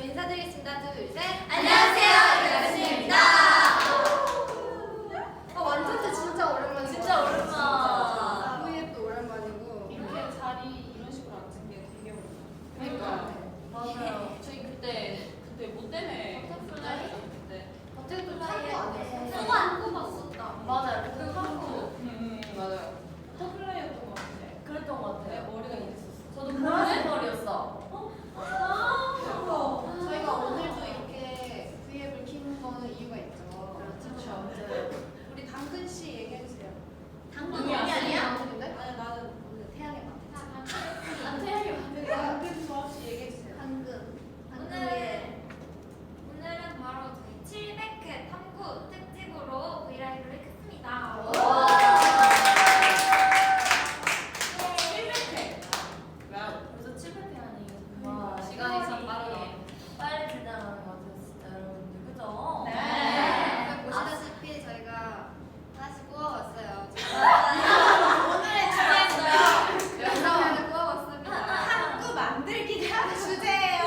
인사드리겠습니다. 둘, 셋. 안녕하세요, 여신입니다. 완전체 진짜 오랜만이고. 진짜 오랜만. V앱도 오랜만이고. 이렇게 자리 이런 식으로 앉은 게 되게 오랜만이에요. 그러니까. 맞아요. 저희 그때 뭐 때문에 버터플라이? 그때 어떻게 또 탐구 안 했어? 수고 안 뽑았었다. 맞아요. 그 하고 맞아요. 버터플라이였던 것 같은데. 그랬던 것 같아요. 네, 머리가 이랬었어. 저도 보라색 머리였어. 저희가 오늘도 이렇게 V앱을 키는 거는 이유가 있죠. 그렇죠. 우리 당근 씨 얘기해주세요. 당근이 아니야? 당근인데? 아니 나는 오늘 태양의 맛. 안 태양이 내가 당근 조합씨 얘기해주세요. 오늘은 바로 저희 700회 탐구 특집으로 브이라이브를 켰습니다. 700회. 와우. 벌써 700회 하니. 와, 시간이 참 빠르다. 빨리 지나가는 것 같아요, 진짜 여러분들. 그죠? 네. 보시다시피 저희가 하나씩 구워왔어요. 오늘의 주제였어요. 영상을 구워왔습니다. 탐구 만들기 주제예요.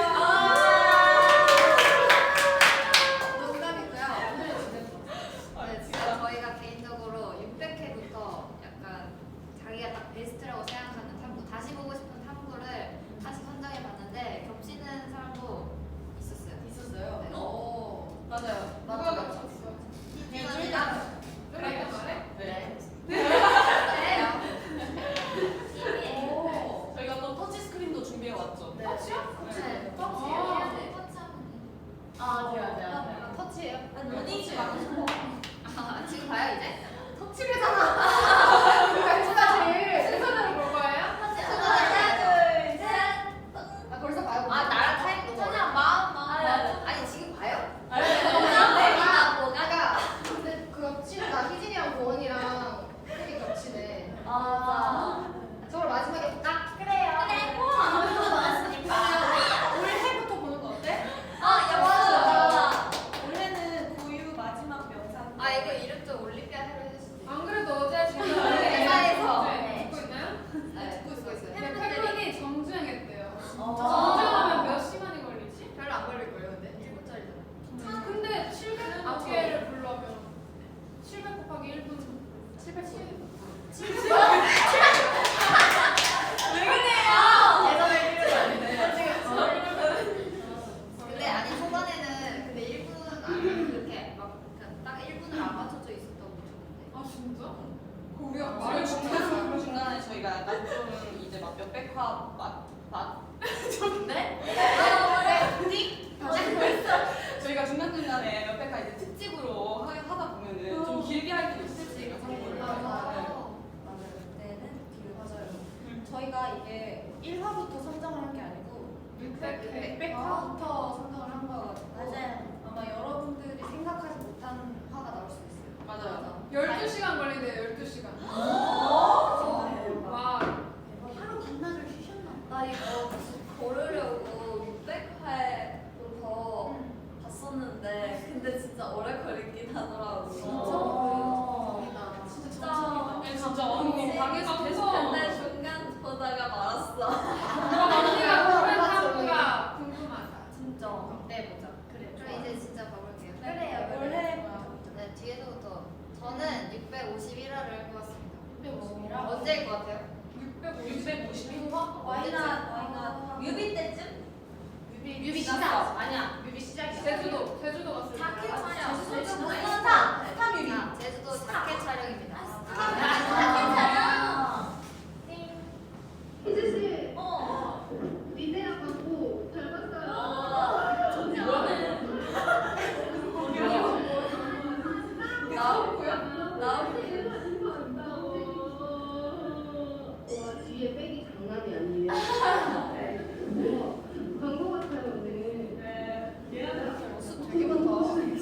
농담이고요. 오늘의 주제는 아, 진짜 저희가 개인적으로 600회부터 약간 자기가 딱 베스트라고 생각하는 탐구, 다시 보고 싶은 탐구를 다시 선정해봤는데 겹치는 사람도 있었어요. 있었어요. 네. 맞아요. 누가 겹쳤어? 일단 그랬단 말에? 네. 그래요. 저희가 또 터치 스크린도 준비해 왔죠. 네. 네. 터치예요. 해야 돼. 아, 맞아요. 터치예요? 눈이 막. 아, 지금 봐요 이제? 터치래잖아. 누가 제일 순서대로 볼 거예요? 하나, 둘, 셋. 아 벌써 봐요? 아, 나랑 타임 너무 그냥 마음. 아니 지금 봐요? 뭐가? 근데 그 겹친다. 희진이랑 보원이랑 되게 겹치네. 아, 저걸 마지막에 볼까? 그래요. 그래. 아무도 많았으니까. 올해부터 보는 거 어때? 맞아. 올해는 고유 마지막 명상. 아 이거 이름 좀 올림피아 해로 해줄 수도 있어. 안 그래도 어제 지금 회사에서 네. 듣고 있나요? 네, 듣고 있어요. 팬분이 정주행했대요. 어. 정주행하면 몇 시간이 걸리지? 별로 안 걸릴 거예요, 근데 1분짜리잖아. 근데 700개를 불러면 700 곱하기 1분 700. 근데 아니 초반에는 근데 1분 안 그렇게 막 딱 1분을 안 맞춰져 있었다고 들었는데. 아 진짜? 우리가 말을 중간에 저희가 약간 좀 이제 막 몇백 화 네? 저희가 중간중간에 몇백 화 이제 특집으로 하다 보면은 좀 길게 할 때도 있어요. 저희가 참고를. 맞아요. 그때는 뒤로 맞아요. 저희가 이게 1화부터 선정을 한 게 아니고 600화부터 선정을 한 거거든요. 맞아요. 아마 여러분들이 생각하지 못한 화가 나올 수도 있어요. 맞아요. 12시간 걸리네요. 12시간. 와. 하루 반나절 쉬셨나? 나 이거 고르려고 600회부터 봤었는데 근데 진짜 오래 걸리긴 하더라고. 진짜? 네, 진짜 언니 방에서 계속 근데 중간 보다가 말았어. 언니가 보는 탐구가 궁금하다. 진짜. 네, 보자. 그래. 그럼 이제 진짜 가볼게요. 그래요. 올해 네, 뒤에서부터. 저는 651화를 해봤습니다. 651화? 언제일 것 같아요? 651화? 와이나 뮤비 때쯤? 뮤비 시작. 아니야, 뮤비 시작이야. 제주도 갔을 때. 자켓 촬영. 스타 뮤비. 자, 제주도 자켓 촬영입니다. 아, 희재 씨, 어. 미대학 가고 잘 봤어요. 와, 뒤에 백이 장난이 아니에요. 광고 같아요, 오늘. 수 되게 많다.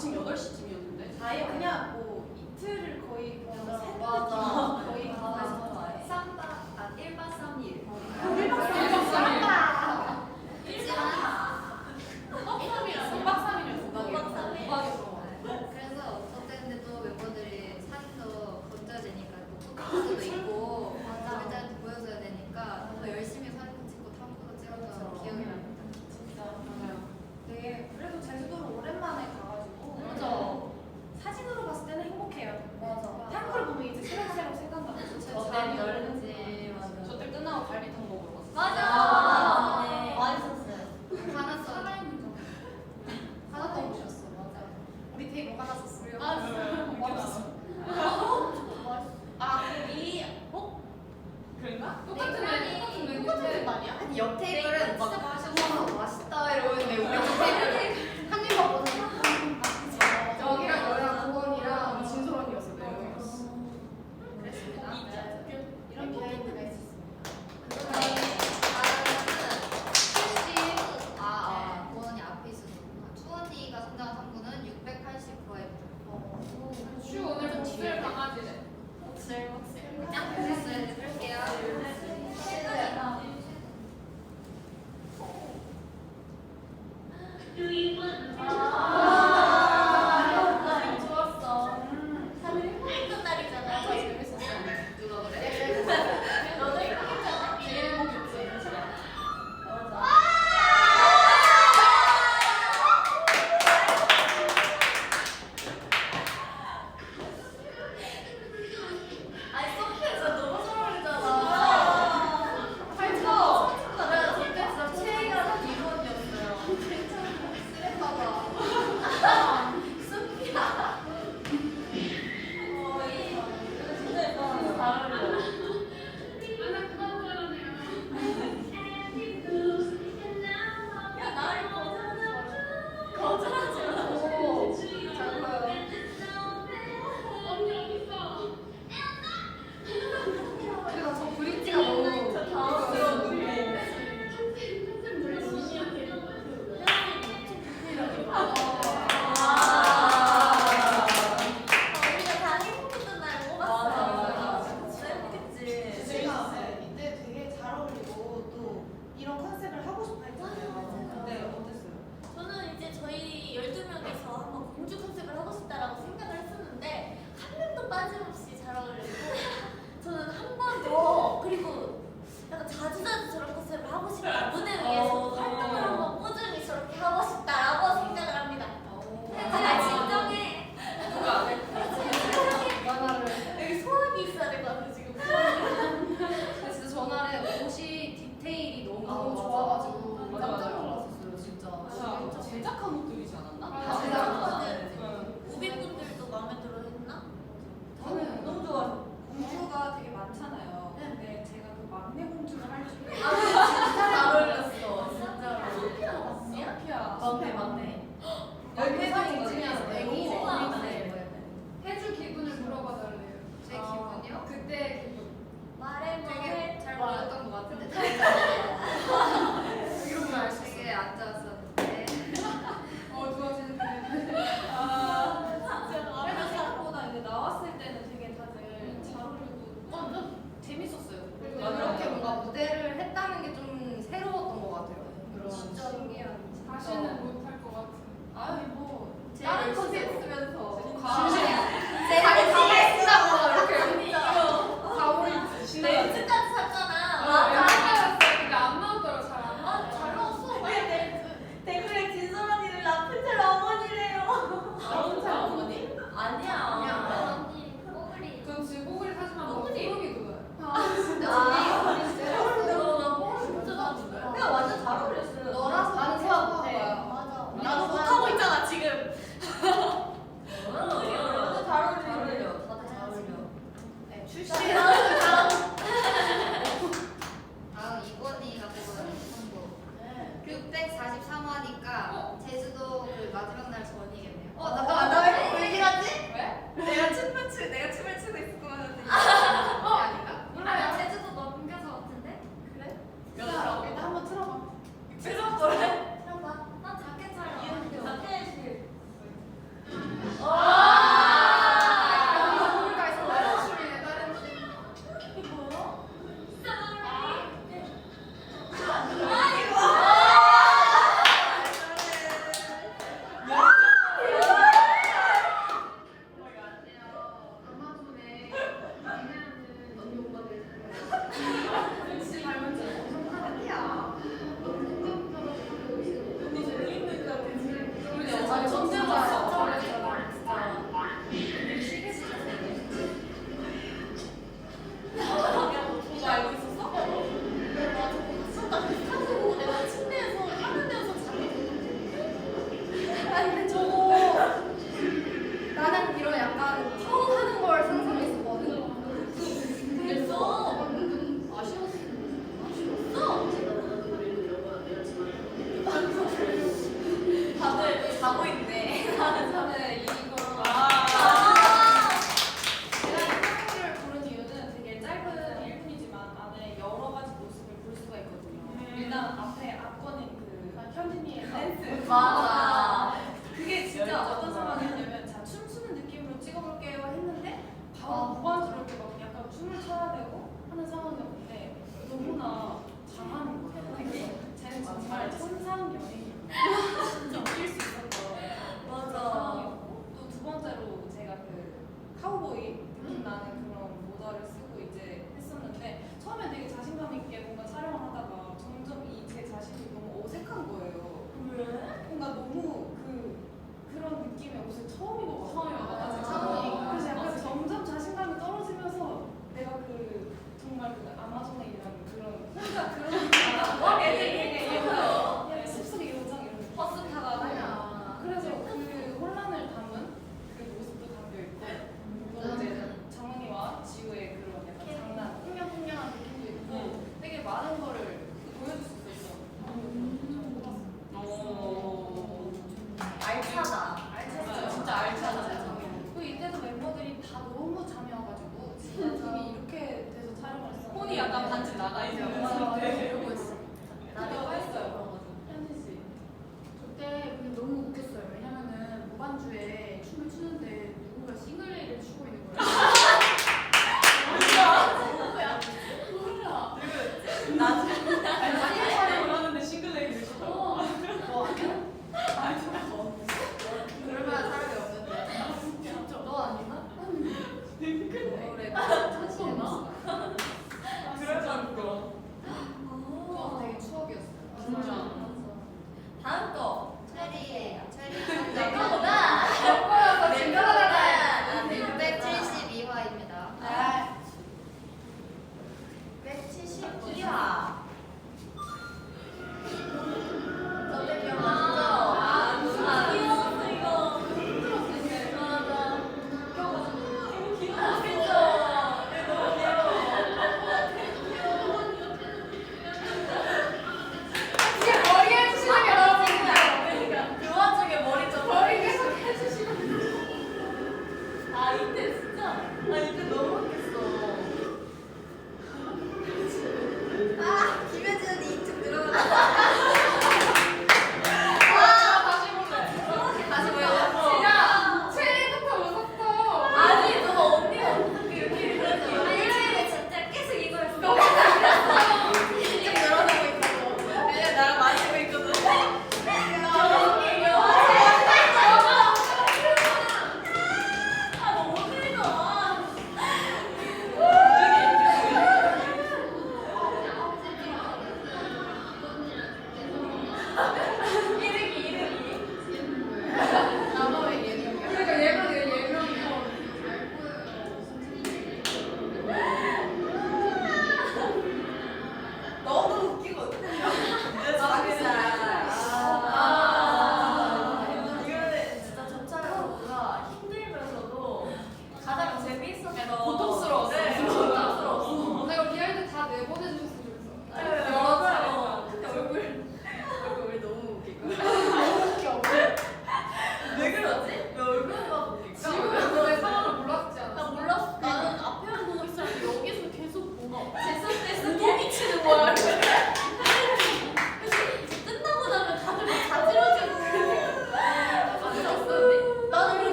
아침 8시쯤이었는데. 아예 그냥 뭐 이틀을 거의 그냥 맞아. 새벽 맞아. 거의 가서 맞아. 1박 3일. 1박 3일. 박 3일이었어. 박 3일. 그래서 어쨌든 또 멤버들이 사진도 건져야 되니까 또 포토스도 있고 일단 보여줘야 되니까 더 열심히 사진 찍고 탐구도 찍어서 기억이 납니다. 진짜 맞아요. 되게 그래도 제주도를 오랜만에 가가지고 그죠? 사진으로 봤을 때는 행복해요. 맞아. 탐구를 보면 이제 새록새록 생각나고 진짜 어때? 잠이 열지. 맞아. 저때 끝나고 갈비탕 먹으러 갔어요. 맞아. 네. 맛있었어요. 화났어. 하나도 못 쉬었어. 맞아. 우리 되게 화났었어. 맛있어. 아, 이 그런가? 똑같은 메뉴. 똑같은 집 아니야? 아니 옆 테이블은 막 진짜 맛있어. 우와 맛있다 이러는데 우리 옆 테이블 한 입만 먹어서 저기랑 너랑 구원이랑 진솔 언니였어. 네 명이었어. 그랬습니다. 이런 비하인드가 있었어. 고원이 앞에 있었구나. 수원이가 선정한 탐구는 689회입니다. 슈 오늘 복수를 강아지래. 짱 쓸게요. 좋았어. 다들 행복했던 날이잖아. 누가 그래? 너도 행복했잖아. 제일 행복했지. 맞아. 아니 소피가 너무 잘 어울리잖아. 팔쳐. 내가 그때 진짜 최애가 이건이었어요. 쓰레빠가. 소피야. 진짜 예뻐. 잘 어울려. 야 나를 거절하지 마. 잘 보여. 근데 나저 브릿지가 너무 당황스러운데. 우리가 다 행복했던 날 먹었어. 진짜 행복했지. 제가 이때 되게 잘 어울리고 또 이런 컨셉을 하고 싶어 했잖아요. 근데 어땠어요? 저는 이제 저희 12명이서 한번 공주 컨셉을 하고 싶다라고 생각을 했었는데 한 명도 빠짐없이 잘 어울리고 저는 한 번 더 그리고 약간 자주자주 저런 컨셉을 하고 싶다. 무대 위에서 활동을 한번 꾸준히 저렇게 하고 싶다라고 생각을 합니다. 제가 진정해. 여기 소원이 있어야 될 것 같아 지금. 근데 진짜 전날에 옷이 디테일이 너무 맞아. 좋아가지고 맞아, 맞아. 깜짝 놀랐었어요 진짜. 맞아. 제작한 옷들이지 않았나? 맞아. 제작한 응. 우비분들도 마음에 들어 했나? 저는 너무 좋아요. 공주가 되게 많잖아요. 근데 제가 그 막내 공주를 할 줄을 잘 어울렸어. 진짜로. 소피아 맞냐? 소피아. 맞네 맞네. 열대상이 진짜 애기 너무 어린데 해줄 기분을 물어봐 달래요. 제 기분이요? 그때 기분. 말해 되게 잘 보였던 것 같은데. 이런 걸 알 수 되게 있어요. 안 좋았었는데. 좋아지는데. 그래도 생각보다 이제 나왔을 때는 되게 다들 잘 어울리고 재밌었어요. 그리고 맞아요. 이렇게 뭔가 무대를 했다는 게 좀 새로웠던 것 같아요. 그런 진짜 신기한. 다시는 못할 것 같은. 아유 뭐 제 가고 있네. 저는 이거 아. 제가 이 탐구를 고른 이유는 되게 짧은 1분이지만 안에 여러 가지 모습을 볼 수가 있거든요. 일단 앞에 앞거는 그 현진이의 댄스. 맞아. 그게 진짜 어떤 상황이었냐면 자 춤추는 느낌으로 찍어볼게요 했는데 바로 무반주로 이렇게 막 약간 춤을 춰야 되고 하는 상황이었는데 너무나 잘하는 거예요. 그래서 쟤는 정말 천상 연예인 느낄 수 있었던 맞아. 상황이었고 또 두 번째로 제가 그 카우보이 느낌 나는 그런 모자를 쓰고 이제 했었는데 처음에 되게 자신감 있게 뭔가 촬영을 하다가 점점 제 자신이 너무 어색한 거예요. 왜? 뭔가 너무 그런 느낌의 옷을 처음 입어봤어요. 처음 입어봤어요. 처음이니까. 그래서 약간 점점 자신감이 떨어지면서 내가 정말 아마존에 일하는 그런 혼자 그런 애들 숲속의 요정 이런 느낌. 버스 타다가. 그래서 그 혼란을 담은 그 모습도 담겨 있고 또 이제 정은이와 지우의 그런 약간 장난, 꽁냥꽁냥한 느낌도 있고 되게 많은 거를 보여줄 수 있어서 너무 뽑았어요. 알차다. 알찼어요. 진짜 알차다. 그 이때도 멤버들이 다 너무 잠이어가지고 팀이 이렇게 돼서 촬영을 했어요. 폰이 약간 반쯤 나가 있는 맞아. 상태. 이러고 있어. 나도 그거 했어요. 현진 씨. 그때 근데 너무 웃겼어요. 왜냐면은 무반주에 춤을 추는데 누군가 싱글레이를 추고 있는 거예요. 아니 촬영을 하는데 싱글레이를 쳐. 그럴만한 사람이 없는데. 진짜 너 아니나? 노래 자신의 모습. 그래서 웃겨.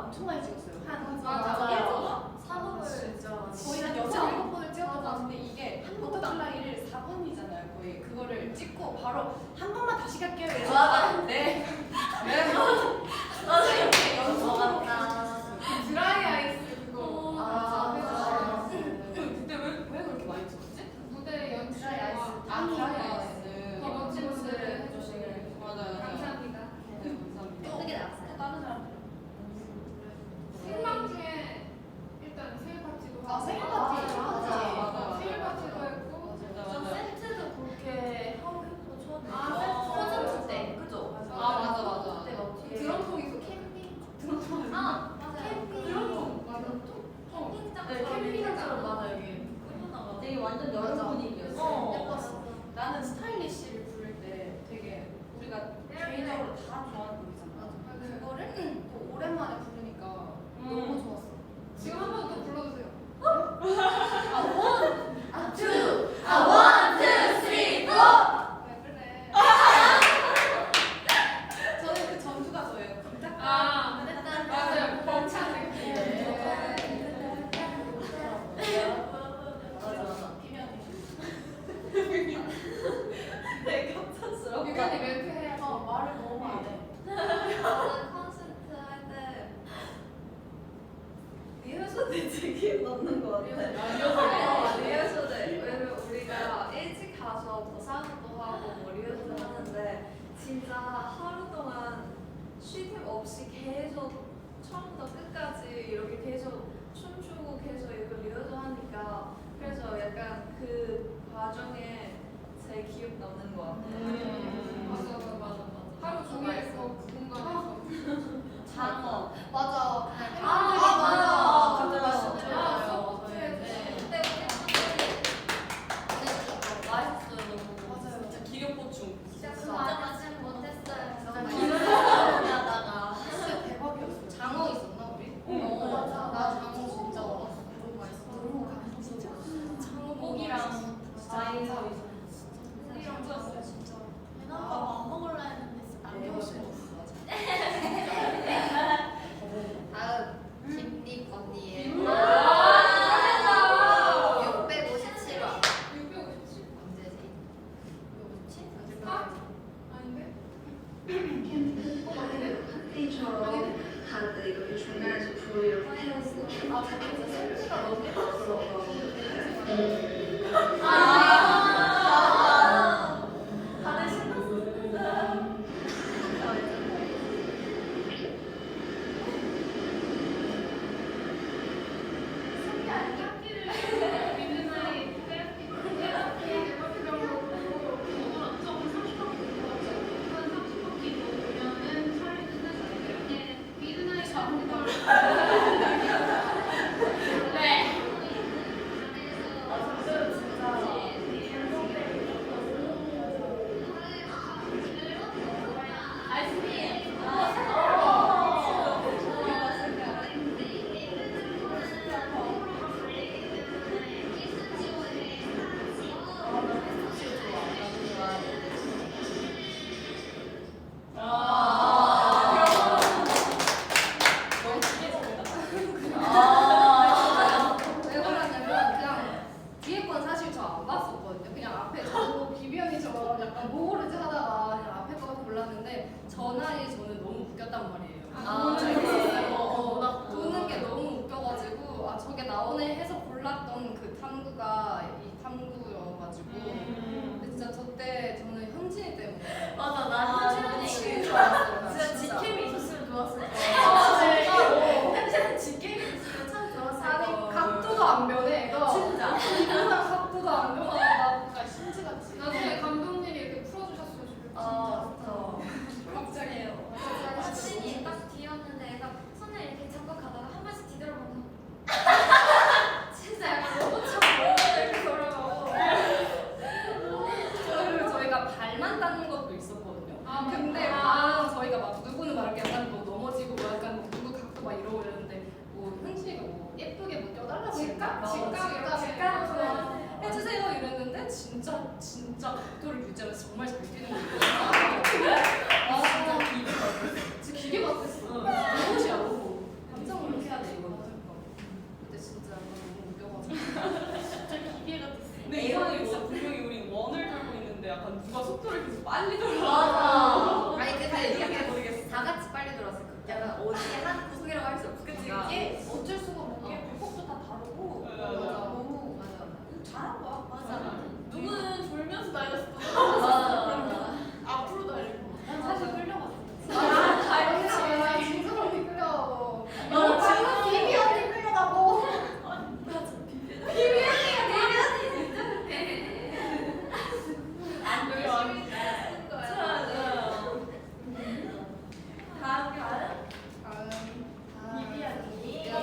엄청 많이 찍었어요. 한 맞아. 사복을 진짜 거의 한 6, 7번을 찍었던 것 같은데 이게 버터플라이를 4번이잖아요 거의 그거를 찍고 바로 한 번만 다시 갈게요 이래서 맞아. 네 맞아. 이렇게 연속으로 맞다. 드라이 아이스 그거 아, 그때 왜 그렇게 많이 찍었지? 무대 연출 드라이 아이스. 드라이 아이스. 더 멋진 무대를 해주시길 맞아요. 감사합니다. 네, 감사합니다. 예쁘게 나왔어요. 다른 사람들 생방 중에 일단 생일 파티도 아, 하고 생일 파티. 맞아. 생일 파티도 했고 저 세트도 그렇게 하고 싶어 아, 콘서트 때 그죠? 맞아. 그때 막 뒤에 드럼통 있고 캠핑 드럼통 아 맞아요. 드럼통 맞아 네, 캠핑장처럼 많아 여기. 되게 완전 여름 분위기였어. 예뻤어. 나는 스타일리시를 부를 때 되게 우리가 개인적으로 다 좋아하는 곡이잖아. 그거를 또 오랜만에 부르니까 너무 좋았어. 지금 한 번 더 불러주세요. 왜 그래? 저는 그 전주가 저예요. 아 맞아요. 벅찬 느낌. 되게 갑작스럽다. 유관이 멘트 해야지. 말을 너무 안 해. 저는 콘서트 할 때 리허설 때 되게 넣는 것 같아. 리허설 때 왜냐면 우리가 일찍 가서 보상도 하고 뭐 리허설 하는데 진짜 하루 동안 쉴 틈 없이 계속 처음부터 끝까지 이렇게 계속 춤추고 계속 이거 리허설 하니까 그래서 약간 그 과정에 제 기억 남는 것 같아요. 맞아. 하루 종일 그 공간에서. 장어. 맞아. 맞아. 그때 맛있죠. 서포트해 주시고. 네, 맛있어요. 맞아요. 진짜 기력보충. 진짜 진짜 맛은 못했어요. 하다가 진짜 대박이었어. 장어 있었나 우리? 맞아. 나 장어 진짜 먹었어. 너무 맛있어. 너무 감동 진짜. 장어고기랑 과일. 고기랑 줬어요 진짜. 배나가 안 먹을라 했는데 진짜 안 먹었어요. 다음 김립 언니의 와! 657화 657? 언제지? 657? 아? 아닌데? 파티처럼 다들 이렇게 중간에서 불을 이렇게 태우고 아, 진짜 센스가 너무 다들 신났어. 미드나잇 테라피 파티 정도 조금 30바퀴 돌아가지고 한 30바퀴 돌면은 촬영 끝나잖아요. 미드나잇 잡은 걸 네. 왜 그러냐면 그냥 뒤에 건 사실 저 안 봤었거든요. 그냥 앞에 저 비비언이처럼 약간 뭐 고르지 하다가 그냥 앞에 거 골랐는데 저 나이에 저는 너무 웃겼단 말이에요. 너무 재밌었어요. 도는 게 너무 웃겨가지고 아 저게 나오네 해서 골랐던 그 탐구가 이 탐구여가지고 근데 진짜 저때 저는 현진이 때문에 맞아, 나 현진이 좋았어. 진짜 진짜 직캠이 있었으면 좋았을 거야. 진짜로. 현진은 직캠이 있었으면 참 좋았을 아니 거야. 각도가 안 변해. 애가 진짜. 항상 각도가 안 변하다. 신지같이. 나중에 감독님이 이렇게 풀어주셨으면 좋겠어. 아, 진짜. 갑자기. 박진이 딱 뒤였는데 애가 손을 이렇게 잡고 가다가 한 번씩 뒤돌아보면서 진짜 약간 로봇처럼 이렇게 돌아가고 그리고 저희가 발만 닿는 것도 있었거든요. 아, 근데 막 저희가 막 누구는 막 이렇게 약간 뭐 넘어지고 막 약간 누구 각도 막 이러고 이랬는데 뭐 현진이가 뭐 예쁘게 뭐 껴달라고 직각 해주세요 이랬는데 진짜 각도를 유지하면서 정말 잘 뛰는 거예요. 아 진짜 기계 같았어. 진짜 기계 같았어. 너무 잘하고 이게 어쩔 수가 없는 게 방법도 다 다르고 맞아. 너무 맞아. 잘한 거야. 맞아. 누구는 졸면서 달렸어. 맞아. 앞으로 달리고. 난 사실 끌려가지고. 아, 진짜 언니 끌려가고. 맞아. 방금 비비 언니 끌려가고. 열심히 쓰는 거야. 다음 다음. 비비 언니. 내가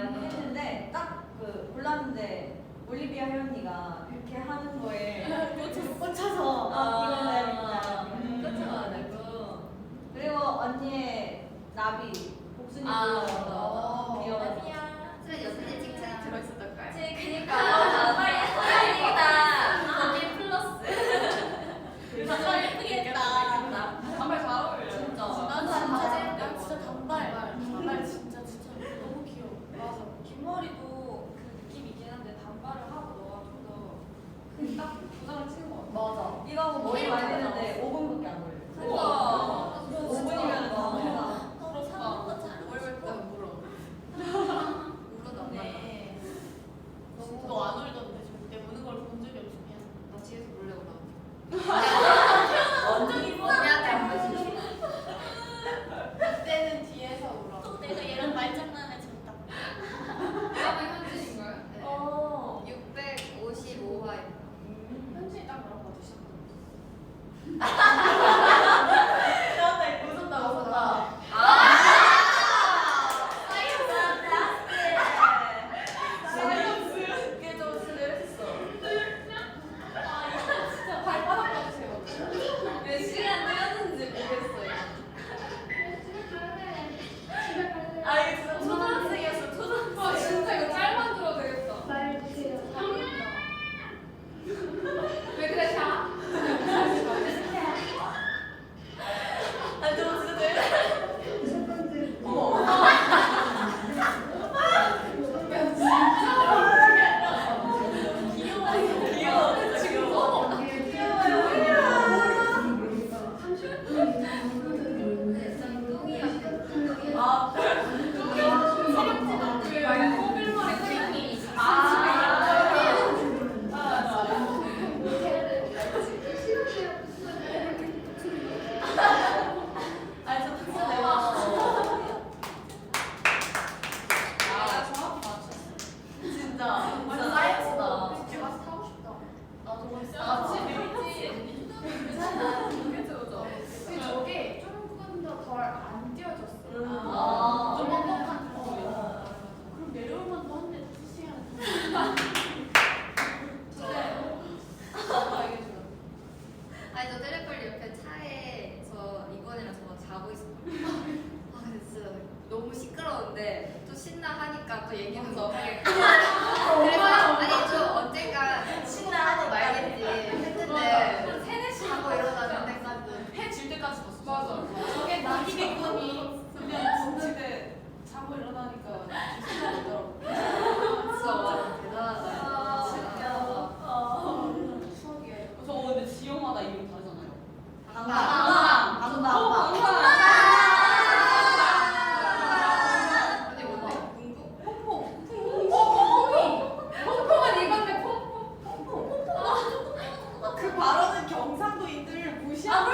했는데 딱 그 골랐는데 올리비아 혜연이가 그렇게 하는 거에 꽂혀서 이건 해야겠다. 꽂혀가야 되고. 그리고 언니의 나비 복순이 불러서 귀여워. 수면 여순이 칭찬 들어있었던가요? 그니까 다행이다. 거기 플러스. 단발 예쁘게 했다. 단발 잘 어울려요. 진짜. 난 진짜 단발 진짜 너무 귀여워. 맞아. 긴 머리도 그 느낌이 있긴 한데 단발을 하고 너가 좀더딱 부담을 치는 것 같아. 맞아. 이거 하고 머리 말리는데 5분밖에 안 걸려. 우와. 5분이면 다 해서. 서로 사는 거잘 물어. 울어도 네. 너안 울던데 절대 우는 걸 본 적이 없어. 나 뒤에서 몰래 울어. 완전 이뻐. 그때는 뒤에서 울어. 또 내가 얘랑 말장난을 쳤다. 다음은 현진인가요? 네. 어. 655화입니다. 현진이 딱 그런 거 같아. 웃었다. 그게 좀 스트레스. 진짜 발바닥 봐주세요. 몇 시간 뛰었는지 모르겠어요. 아 이거 진짜 초등학생이었어. 초등학생. 진짜 이거 짤 만들어도 되겠다. 왜 그래, 샤? 아 저 진짜 내가. 첫 번째 귀여워. 지금 너무. 아. 꼬빌머리 크림이. 아니 저 진짜 내가. 아, 정확히 맞췄어. 진짜. 완전 진짜 사이언스다. 사이언스다. 집에 가서 타고 싶다. 나도 벌써. 아, 재밌지. 그죠? 근데 저게 조금 더덜안 띄워졌어. 아. 좀 뻑뻑한 그럼 내려올 만도 한데 2시간. 아니 저 텔레폴리 옆에 차에 저 이번이랑 저 자고 있었거든요. 아 근데 진짜 너무 시끄러운데 또 신나 하니까 또 얘기는 더 하게. 그래서 아니 좀 언젠가 신나 하고 말겠지 했는데 3-4시 자고 일어나는데 해질 때까지 잤어. 맞아. 저게 나비백분이 그냥 집에 자고 일어나니까 신나더라고. 진짜 대단하다. 추억이에요. 저 근데 지역마다 이름 다르잖아요. 방방. 언니 뭔데? 궁금? 퐁퐁은 이건데 그 발언은 경상도인들을 무시하는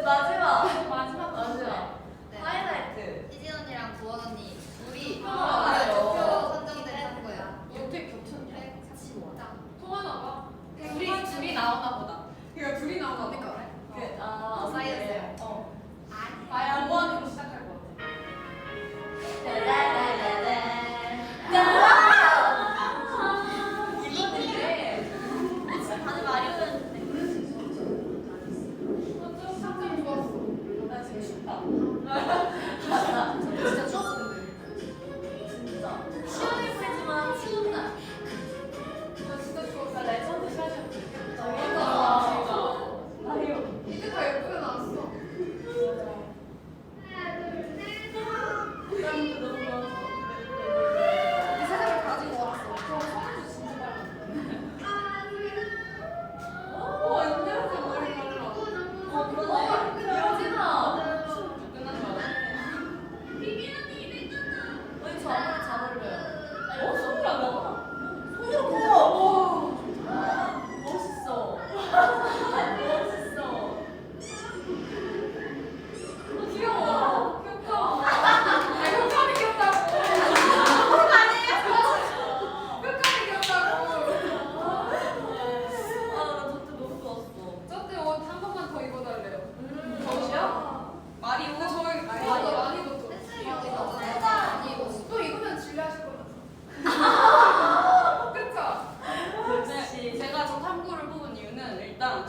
마지막. 네. 하이라이트. 희진 언니랑 구원 언니 둘이 아, 대표 선정된 탐구야. 어떻게 겹쳤냐? 145장. 통하나 봐. 둘이 나오나 보다. 그러니까 둘이 나오나 보니까. 사이였어요. 아야 모아놓고 시작할 것 같아. 이거는데 다들 많이 오셨는데. 참 좋았어. 나 지금 춥다. 진짜 추웠어 근데. 진짜. 시원해 보이지만 추운 날. 나 진짜 추웠어. 레전드 샷이었어. 맞아.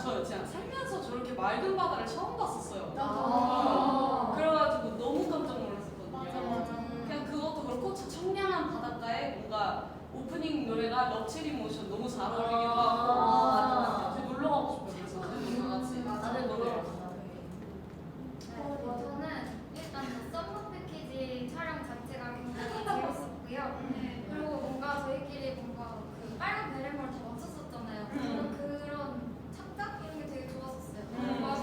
저 진짜 살면서 저렇게 맑은 바다를 처음 봤었어요. 아. 그래가지고 너무 깜짝 놀랐었거든요. 맞아, 맞아. 그냥 그것도 그렇고 저 청량한 바닷가에 뭔가 오프닝 노래가 럭처리 모션 너무 잘 어울리기도 하고 아. 저희 놀러 가고 싶어요. 그래서 다 같이. 다들 놀러 갔구나. 저는 일단 썸머 패키지 촬영 자체가 굉장히 재밌었고요. 그리고 뭔가 저희끼리 뭔가 그 빨간 베레모를 다 맞췄었잖아요. 그런 착각 이런 게 되게 좋았었어요. 맞아.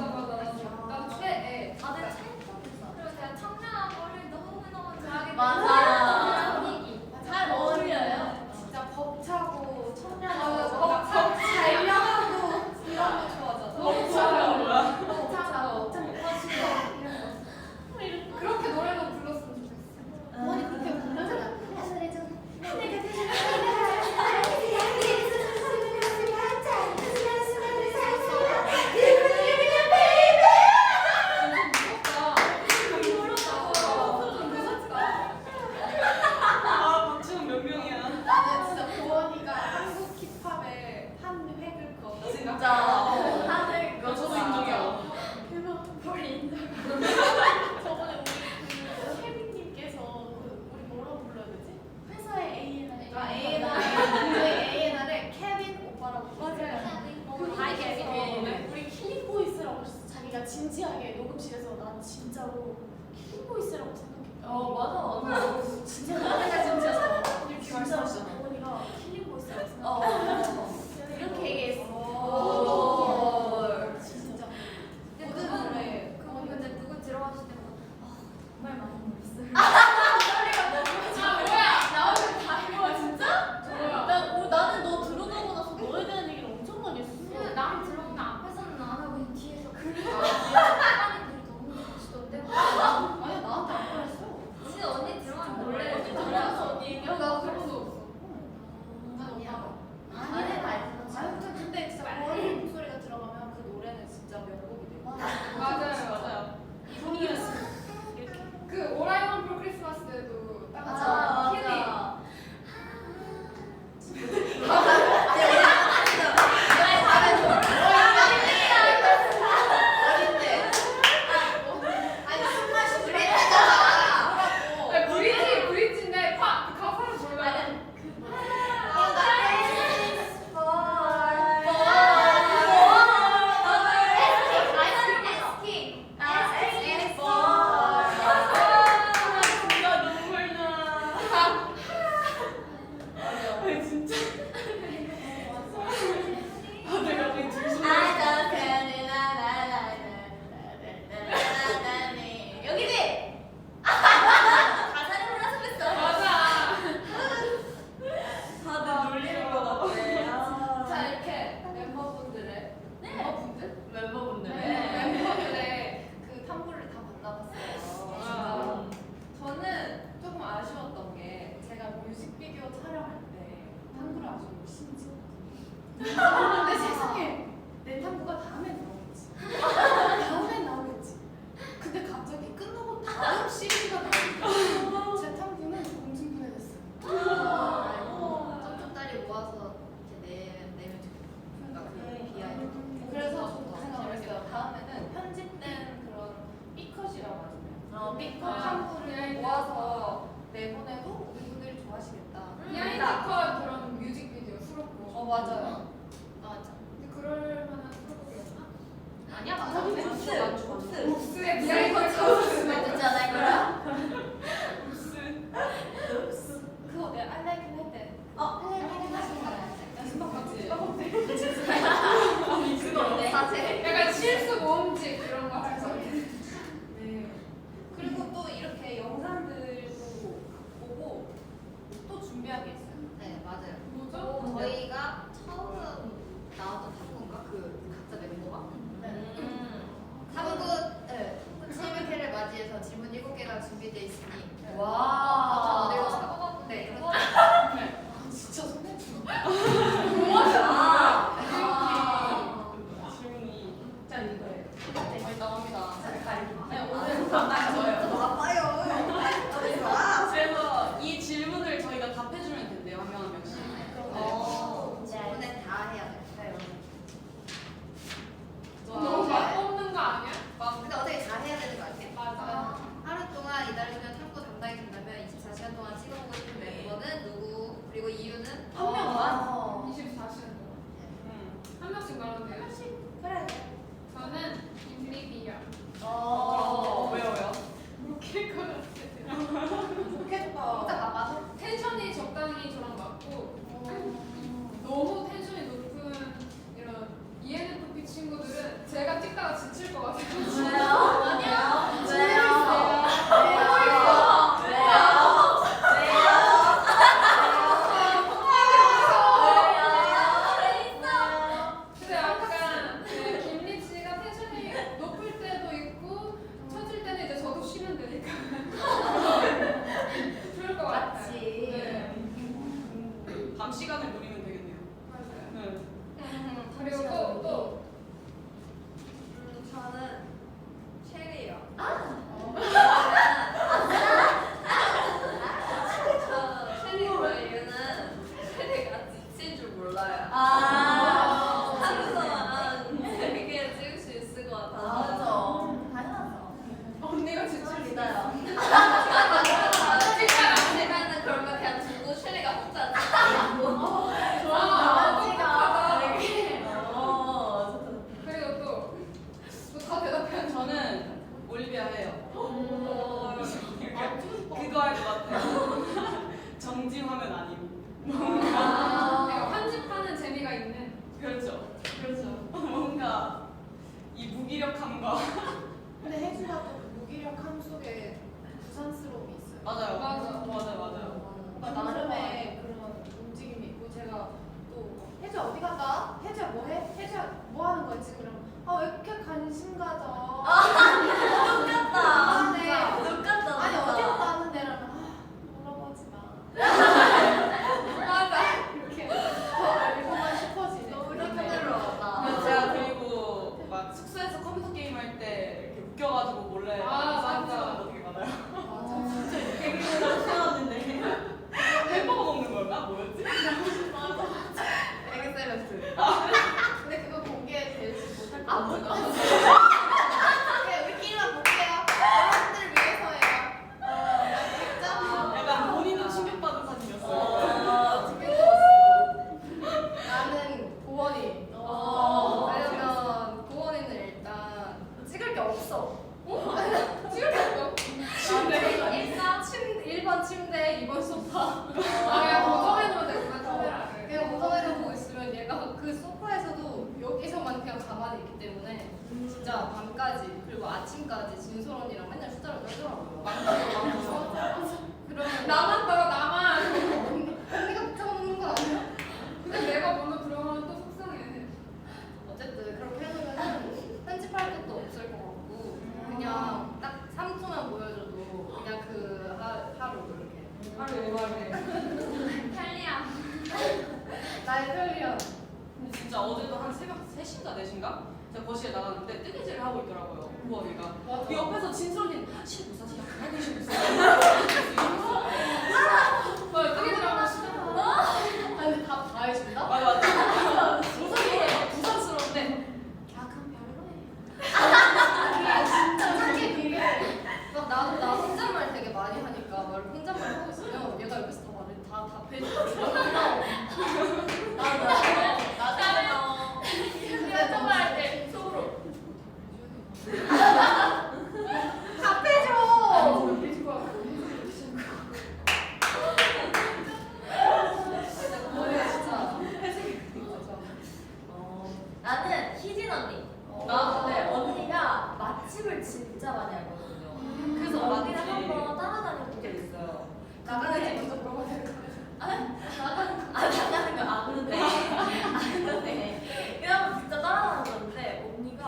약간 최애. 다들 찰떡했어. 그리고 제가 청량한 머리를 너무너무 잘하게 맞아. 분위기. 잘 어울려요. 진짜 벅차고 청량하고 맞아, 뭔가 벅차고 잘명하고 이런 거 좋아하잖아. 벅차가 뭐야? 벅차고. 그렇게 노래도 불렀으면 좋겠어. 어머니 그렇게 부르잖아. 아, 박지훈 몇 명이야? 나는 진짜 보원이가 한국 힙합의 한 획을 그었다 진짜 생각해. 하늘 나 저도 인정해요. 저번에 우리 그 케빈님께서 우리 뭐라고 불러야 되지? 회사의 A&R. 아, A&R. 저희 A&R을 케빈 오빠라고 우리 킬링 보이스라고 했어. 자기가 진지하게 녹음실에서 난 진짜로 킬링 보이스라고 생각했다. 맞아. 진짜 내가 진짜 진짜 말씀하시잖아. 어머니가 킬링 보이스라고 생각했다. 이렇게 얘기했어. 진짜 근데 모든 그건 노래 그건 근데 누구 들어가실 때마다 정말 많이 놀랐어요. 나 오늘 다 이거 진짜? 나는 너 들어가고 나서 너에 대한 얘기를 엄청 많이 했어. 근데 남 들어오면 앞에서는 안 하고 그냥 뒤에서 사람들이 너무 좋아하시던데. 아니 나한테 안 그랬어. 진짜 언니 들어가면 놀래요. 들어가서 언니 나도 그런 적 없어. 난 오빠가. 하다가 지칠 것 같아요. 아니야. 근데 약간 그 김리 씨가 텐션이 높을 때도 있고 처질 때는 이제 저도 쉬면 되니까 좋을 것 같아요. 맞지. 네. 밤 시간을 노리면 되겠네요. 맞아요. 네. 그리고 또 저는 체리요. 저 체리 좋아할 이유는 체리가 지칠 줄 몰라요. 하루 동안 재밌게 찍을 수 있을 것 같아서. 당연하죠. 언니가 지칠 믿어요. 시간은 그러면 그냥 두고 체리가 혼자 그리고 또 다 대답해야 저는 올리비아 해요. 그거 할 것 같아요. 정지화면 아님. 내가 편집하는 재미가 있는. 그렇죠. 그렇죠. 뭔가 이 무기력함과 근데 혜주가 또 그 무기력함 속에 부산스러움이 있어요. 맞아요. 맞아. 맞아요. 뭔가 나름의 그런 움직임이 있고 제가 또 혜주야 어디 갔다? 혜주야 뭐 해? 혜주야 뭐 하는 거야 지금? 이러면 아 왜 이렇게 관심 가져? 똑같다. 네. 똑같다. 아니 어디 갔다 왔는데? 이러면 아 물어보지 마. 맞아. 이렇게 더 알고만 싶어지는 그런 힘들어. 제가 그리고 막 숙소에서 컴퓨터 게임 할 때 이렇게 웃겨가지고 몰래 아, 사진 맞아. 찍는 거 되게 많아요. 진짜 개그맨으로 태어났는데 햄버거 먹는 거였나? 뭐였지? 엑셀런트. 근데 그거 공개되지 못할 것 아, 같아요. 못 그냥 우리끼리만 볼게요. 여러분들 위해서예요. 진짜. 약간 본인도 충격받은 사진이었어요. 나는 고원이. 왜냐면 고원이는 일단 찍을 게 없어. 찍을 게 없어. 침대 1번 침대, 2번 소파. 그냥 고정해놓으면 되구나 카메라를. 그냥 고정해놓고 있으면 얘가 그 소파에서도 여기서만 그냥 가만히 있기 때문에 진짜 밤까지 그리고 아침까지 진솔 언니랑 맨날 수다를 떨더라고요. 그러면 나만 떨어 나만. 언니가 붙잡아놓는 거 아니야? 근데 내가 먼저 들어가면 또 속상해. 어쨌든 그렇게 해놓으면 편집할 것도 없을 것 같고 그냥 딱 3초만 보여줘도 그냥 그 하루 이렇게 하루 일과를 탈리아. 나의 편리함. 근데 진짜 어제도 한 새벽 3시인가 4시인가? 제가 거실에 나갔는데 뜨개질을 하고 있더라고요. 부원이가. 그 옆에서 진솔이 실무사지 약간 실무사. 뭐 뜨개질하면 싫어. 아니 근데 다 해준다? 맞아. 부산스러운데 약간 별로예요. 진짜 자기 비밀. 막 나도 나 혼잣말 되게 많이 하니까 말 혼잣말 하고 있으면 얘가 옆에서 다 말을 다 답해줘. 나도. 근데 너무 할때 소로. 답해줘. 머리가 진짜 나는 희진 언니. 나? 네, 언니가 맛집을 진짜 많이 알거든요. 그래서 언니를 맞지. 한번 따라다녀 본 적 있어요. 나가는 게 먼저 물어봐야 될것 같아. 나가는 거 아는데. 아는데. 그냥 진짜 따라다녔는데 언니가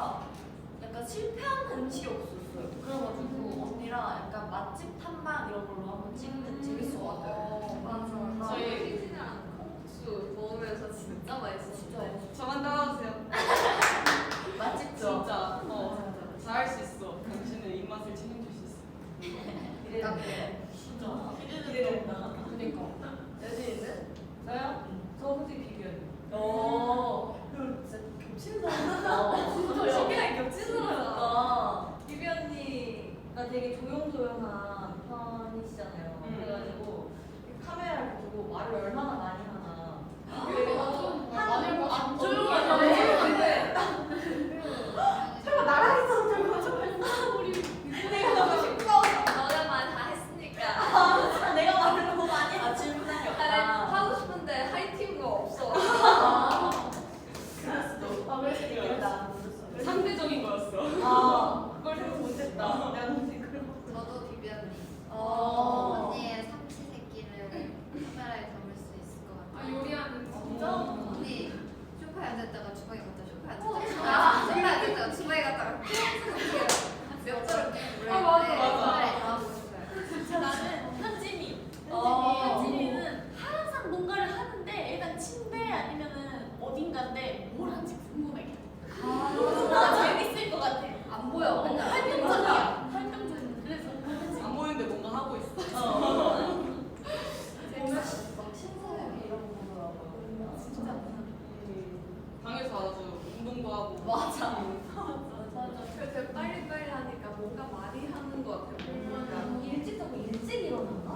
약간 실패한 음식이 없었어요. 그래가지고 언니랑 약간 맛집 탐방 이런 걸로 한번 찍는 재밌을 것 같아요. 맞아. 저희- 저희 희진이랑 콩국수 먹으면서 진짜 맛있었는데. 저만 따라주세요. 맛집죠. 진짜. 잘할 수 있어. 당신의 입맛을 책임질 수 있어. 기대돼. 진짜. 기대된다. 그니까. 여진이는? 저요? 저 솔직히 비교해요. 진짜 겹치는 사람 진짜 신기하게 겹치는 사람 비비 언니가 되게 조용조용한 편이시잖아요. 그래가지고 카메라를 보고 말을 얼마나 많이 하나. 안 조용하네. 설마 나랑 있어서 조용하죠? 내가 너무 시끄러워서. 너네만 다 했으니까. 내가 말을 너무 많이 하 질문한 게 아니, 없다. 하고 싶은데 하이팀도 없어. 그럴 수도. 그래요. 긍정적인 거였어. 그걸 좀 못했다. 내가 너무 시끄러워. 저도 비비언님. 언니의 삼치 새끼를 카메라에 담을 수 있을 것 같아요. 요리하는 진짜? 언니 소파에 앉았다가 주방에 갔다 소파에 앉았다가 소파에 앉았다가 주방에 갔다가 몇 자루 게임 아, 맞아, 물어있는데 맞아. 카메라에 담아보고 싶어요. 나는 현진이. 어. 현진이는 항상 뭔가를 하는데 일단 침대 아니면은 어딘가인데 뭘 하는지 궁금해. 뭔가 재밌을 것 같아. 안 보여. 맨날 활동적이야. 활동적인. 그래서 현진이. 안 보이는데 뭔가 하고 있어. 막 신사역이 이런 거 보더라고요. 진짜. 방에서 아주 운동도 하고. 맞아. 그래서 빨리빨리 하니까 뭔가 많이 하는 것 같아요. 뭔가 일찍 자고 일찍 일어났나?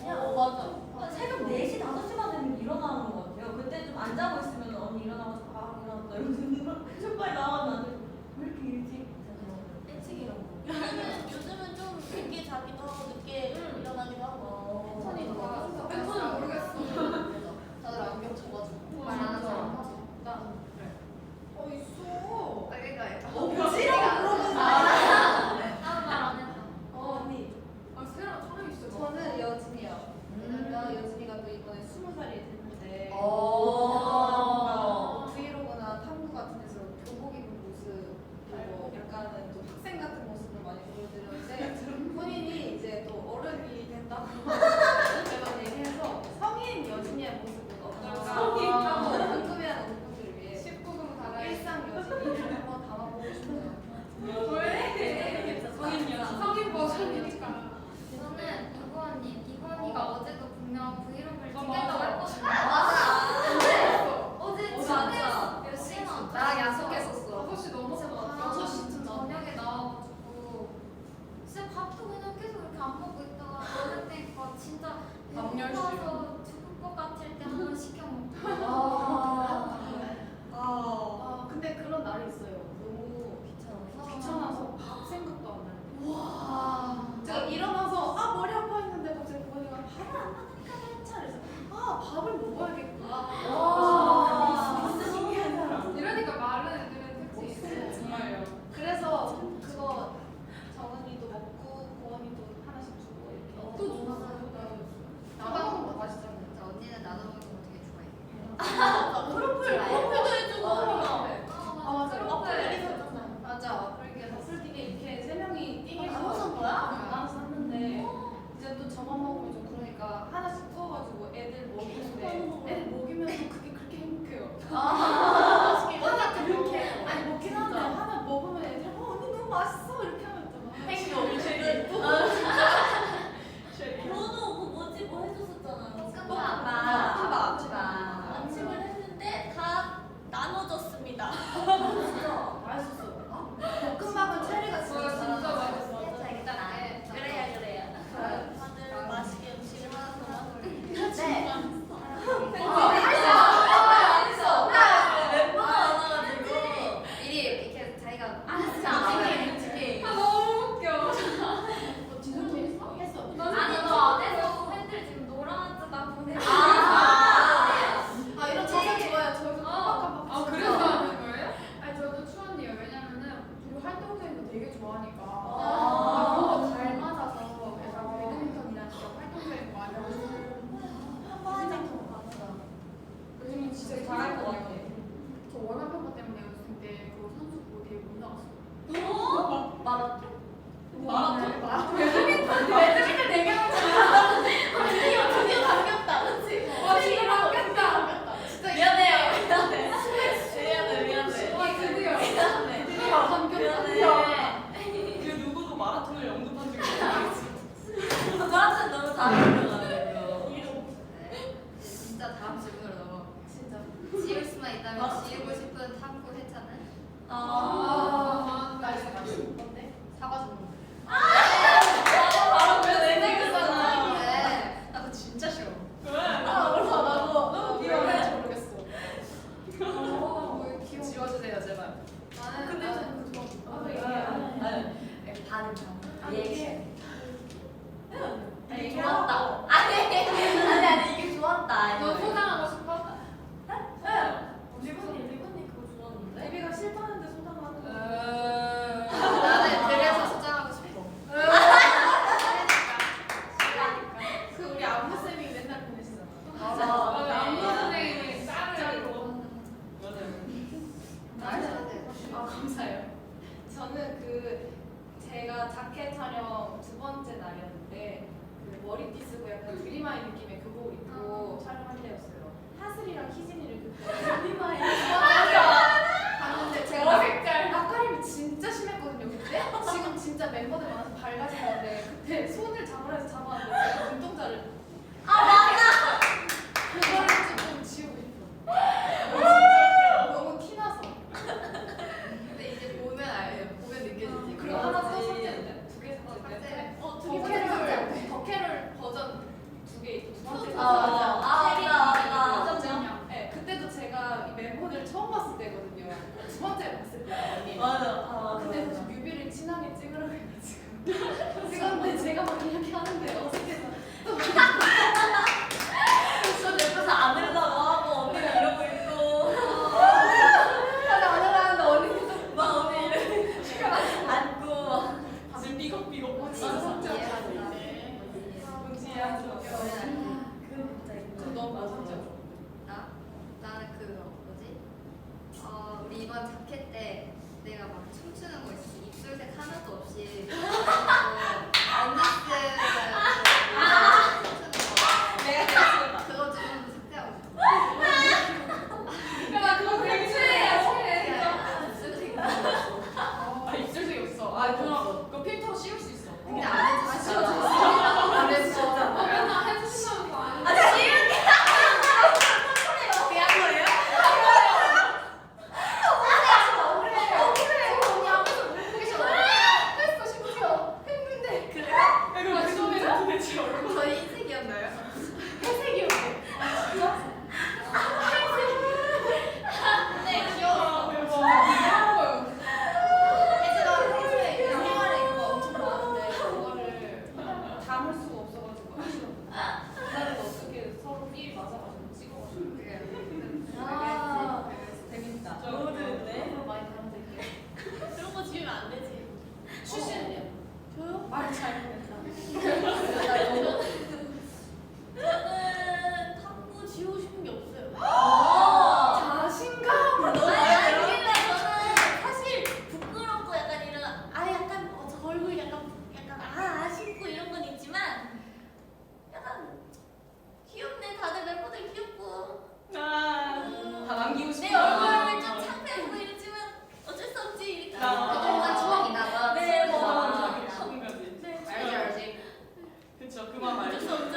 맞아. 한 새벽 4시, 5시만 되면 일어나는 것 같아요. 그때 좀 안 자고 있으면 언니 일어나가지고 일어났다 이러면서 쇼파에 나가면 왜 이렇게 일찍 자죠? 일찍 일어나고. 요즘은 좀 늦게 자기도 하고 늦게 일어나기도 하고. 패턴이 다 패턴을 모르겠어. 다들 안경 쳐가지고 말 안 하는 사람 하죠. 나 있어. 그러니까 뭐지라고 물어보는 다음 말안 했어. 언니. 세랑 촬영 있어요. 저는 여진이요. 왜냐면 여진이가 또 이번에 20살이 됐는데 브이로그나 탐구 같은 데서 교복 입은 모습 그리고 약간은 또 학생 같은 모습을 많이 보여드렸는데 본인이 이제 또 어른이 된다고 매번 얘기해서 성인 여진이의 모습은 어떨까 성인. 하고 궁금해하는 오픈들을 위해 19금 달아요. 일상 여진이를 한번 담아보고 싶어요. 성인 버전이니까. 저는 이구 언니. 이구 언니가 어제도 분명 브이로그를 맞아. 찍겠다고 했거든요. 어제 맞아. 진짜 몇 시나? 나랑 약속했었어. 5시 넘었어. 한 6시쯤 나왔어. 저녁에 나와가지고 진짜 밥도 그냥 계속 이렇게 안 먹고 있다가 너네 때니까 진짜 밥 배고파서 죽을 것 같을 때 한 번 시켜 먹고. 근데 그런 날이 있어요. 너무 귀찮아서 밥 생각도 안 나요. 제가 일어나서 머리 아파 했는데 갑자기 부모님이 밥을 안 먹으니까 괜찮아. 그래서 밥을 먹어야겠구나. 진짜 신기한 사람. 이러니까 마른 애들은 특징이 있어요. 정말요. 그래서 그거 정은이도 먹고 고원이도 하나씩 주고 이렇게 또 주나? 나눠 먹는 거 맛있잖아요. 저 언니는 나눠 먹는 거 되게 좋아해요. 프로필도 해주고. 맞아. 와플 있었잖아요. 맞아. 그러니까 너플티게 이렇게 세 명이 띵을 나눠서 거야? 나눠서 샀는데 이제 또 저만 먹으면 좀 그러니까 하나씩 구워가지고 애들 먹이는데 애들 먹이면 또 그게 그렇게 행복해요. 하나 그렇게 아니 먹긴 하는데 하나 먹으면 애들 언니 너무 맛있어 이렇게 하면 또 너도 그 뭐지 뭐 해줬었잖아요. 밥. 아침을 했는데 다 나눠줬습니다. 진짜 맛있었어. 볶음밥은 체리가 진짜 진짜 맛있어. 그래야. 다들 맛있게 음식을 하나 네. 멤버가 많아가지고. 미리 이렇게 자기가 너무 웃겨. 지성이 했어. 아니 저 안에서 팬들 지금 노란하다 보내고. 이런 자세 좋아요. 저희도 깜빡깜빡. 그래서 하는 거예요? 아니 저도 추언니요. 왜냐면은 둘이 활동적인 거 되게 좋아하니까. 그런 거 잘 맞아서 약간 배드민턴이나 진짜 활동적인 거 많이 하고 싶어요. 요즘은 진짜 잘할 것 같아. 저 월말 평가 때문에 연습생 때 그거 선수 보고 되게 못 나갔어요. 마라톤? 배드민턴 되게 드디어 바뀌었다. 그치? 지금 바뀌었다. 진짜 미안해. 드디어 바뀌었다. 미안해. 감사해요. 저는 제가 자켓 촬영 두 번째 날이었는데 머리띠 쓰고 약간 드림아이 느낌의 교복 입고 촬영할 때였어요. 하슬이랑 희진이를 그때 드림아이 봤는데 제가 색깔 낯가림이 진짜 심했거든요 그때. 지금 진짜 멤버들 많아서 밝아진 건데 그때 손을 잡으라 해서 잡았는데 제가 눈동자를 그거를 좀 지우고 싶어. 너무 티나서. 근데 이제 보면 알아요. 보면 느껴지지. 그리고 하나 더 삭제했는데 두개 삭제했는데 더캐럴 버전 두 개 있고 두 번째 맞아. 네, 그때도 제가 이 멤버들 처음 봤을 때거든요. 두 번째 봤을 때 언니. 맞아. 근데 뮤비를 친하게 찍으라고 해가지고 찍었는데 제가 막 이렇게 하는데 어색해서 저 옆에서 안으려고 하고 언니가 이러고 있고 하나 안 하는데 언니 막 언니 이렇게 안고 다들 삐걱삐걱. 진짜 이해하지. 동시에 그 너무 맞았죠. 나는 뭐지? 우리 이번 자켓 때 내가 막 춤추는 거 있었어. 입술색 하나도 없이 밴디스 춤추는 거. 그거 좀 삭제하고 싶어. 야 그거 되게 최애야. 입술색 아 입술색이 없어. 아 그럼 그 필터 씌울 수 있어. 근데 안 해주시죠. 안 했어. 맨날 해주신다는 거 아니야? 그리고 그 전에는 도대체 얼굴. 저희 흰색이었나요? 생활에 이거 엄청 많은데 그거를 담을 수가 없어가지고 그날은 어떻게 서로 삘 맞아가지고 찍어가지고 재밌다. 저 모르는데. 서로 많이 다른데 그런 거 지우면 안 되지. 출신은요? 저요? 말 잘못했다. 저는 탐구 지우고 싶은 게 없어요. 자신감. 아니, 저는 사실 부끄럽고 약간 이런 약간 저 얼굴 약간 아쉽고 이런 건 있지만 약간 귀엽네. 다들 멤버들 귀엽고 다 남기고 싶어. 내 얼굴 좀 창피해 보이지만 어쩔 수 없지. 이렇게. 뭔가 추억이다. 네, 뭐. 좋은 거지. 네, 알지 알지. 그쵸 그만 어쩔 말이야. 수 없죠.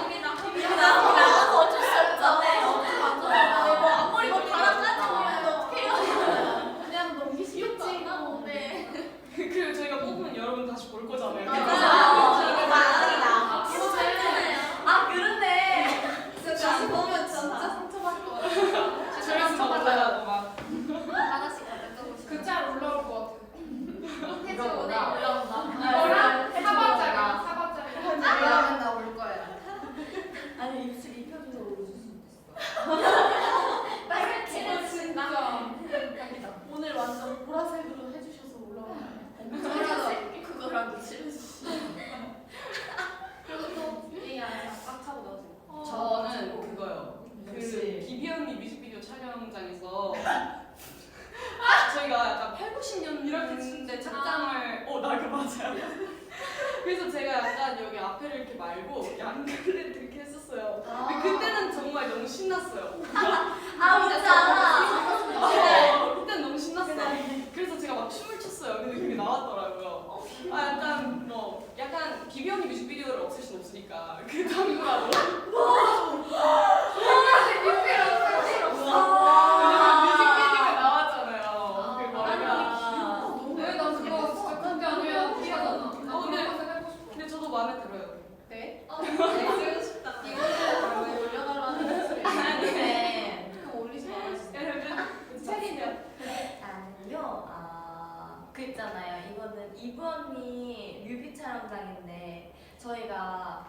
이미 나가서 이미 나가서 어쩔 수 없죠. 네, 뭐 앞머리 뭐 바람 까지면 어떡해요? 그냥 넘기시겠지. 네. 그리고 저희가 뽑으면 여러분 다시 볼 거잖아요. 이게 마음이다. 이거 잘잖아요. 아 그런데 진짜 다시 보면 진짜 상처받을 것 같아. 저희가 다 올라가고 막. 하나씩 갖다 써보고 싶어. 그 짤 올라올 것 같아. 해주 오늘 올라온다. 이거랑 사과짜리. 올라오면 나 올 거야. 아니 입술 입혀줘서 웃을 수 있어. 빨간 칠을 진짜. 오늘 완전 보라색으로 해주셔서 올라오네요. 보라색 그거랑 싫으시. 그리고 또 얘야 꽉 차고 나오지. 저는 그거요. 그 역시. 비비 언니 뮤직비디오 촬영장에서 저희가 약간 8, 90년 이렇게 됐는데 착장을 나 그 맞아요. 그래서 제가 약간 여기 앞에를 이렇게 말고 양갈래를 이렇게 했었어요. 근데 그때는 정말 너무 신났어요. 뭔지 알아. 그때는 너무 신났어요. 그래서 제가 막 춤을 췄어요. 근데 그게 나왔더라고요. 약간 비비 언니 뮤직비디오를 없앨 순 없으니까 그 당구라도. 왜냐면 뮤직비디오에 나왔잖아요. 그 머리가. 왜나 그거 진짜 근데 아니면 피하잖아. 근데 저도 마음에 들어요. 네? 쓰고 싶다. 이거는 올려달라는 소리. 아니네. 그거 올리지 말아주세요. 여러분 책이면. 나는요. 그 있잖아요. 이거는 이브 언니 뮤비 촬영장인데 저희가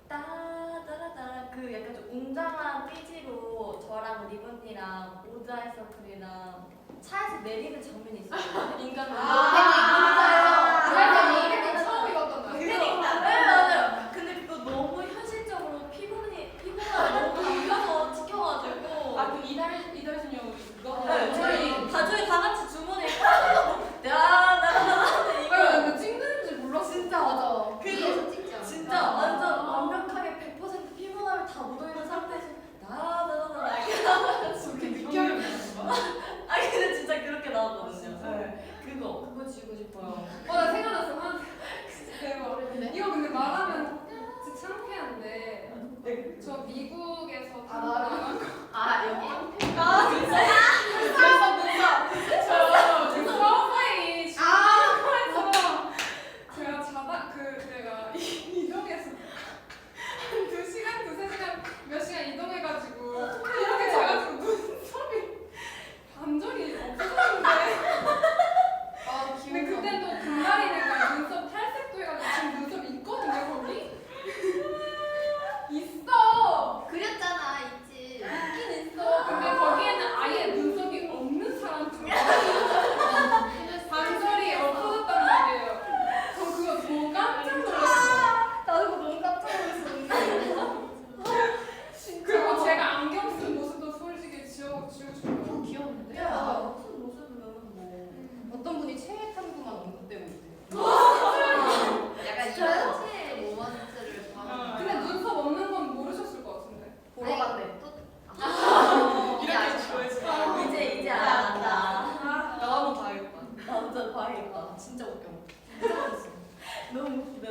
따라따라 약간 좀 웅장한 삐지로 저랑 리본이랑 오드아이 서클이랑 차에서 내리는 장면이 있었거든요. 인간극. 이게 처음 입었던 거. 네, 맞아요. 근데 그거 너무 현실적으로 피곤하고 너무 감겨서 지켜가지고. 그 이달 하시냐고 그거. 네, 저희 가족이 다 같이 주문을 야나나나 이거 이거 찍는지 몰랐어. 진짜 맞아. 그래서 찍지 않아. 진짜 완전 완벽하게 100% 피곤함이 다 묻어있는 상태에서 나나나나 그렇게 느껴요. 아니 근데 진짜 그렇게 나왔거든요. 네. 그거 지고 싶어요. 나 생각났어. 대박. 이거 근데 말하면 진짜 창피한데 저 미국에서 나랑 여기? 아 진짜? 저 서브웨이 지하철에서 제가 내가 이동해서 한 2시간, 2-3시간 몇 시간 이동해가지고 이렇게 돼가지고 눈썹이 반전이 없었는데 근데 그때 또 금발이니까 눈썹 탈색도 해가지고 지금 눈썹 있거든요 거기? 있어! 그렸잖아, 있지. 있긴 있어. 근데 거기에는 아예 눈썹이 없는 사람처럼 반절이 없어졌단 말이에요. 전 그거 보고 깜짝 놀랐어요. 나도 그거 너무 깜짝 놀랐어. 그리고 제가 안경 쓴 모습도 솔직히 지우고 싶어요. 귀여운데? 무슨 모습이면 뭐 어떤 분이 체외 탐구만 언급되고 있대요. 약간 이런 모먼트를 근데 눈썹 없는 건 모르셨을 것 같은데. 보러 간대. 이제 아시죠? 이제 알았다. 나도 한번 봐야겠다. 나 완전 봐야겠다. 진짜 웃겨. 너무 웃기다.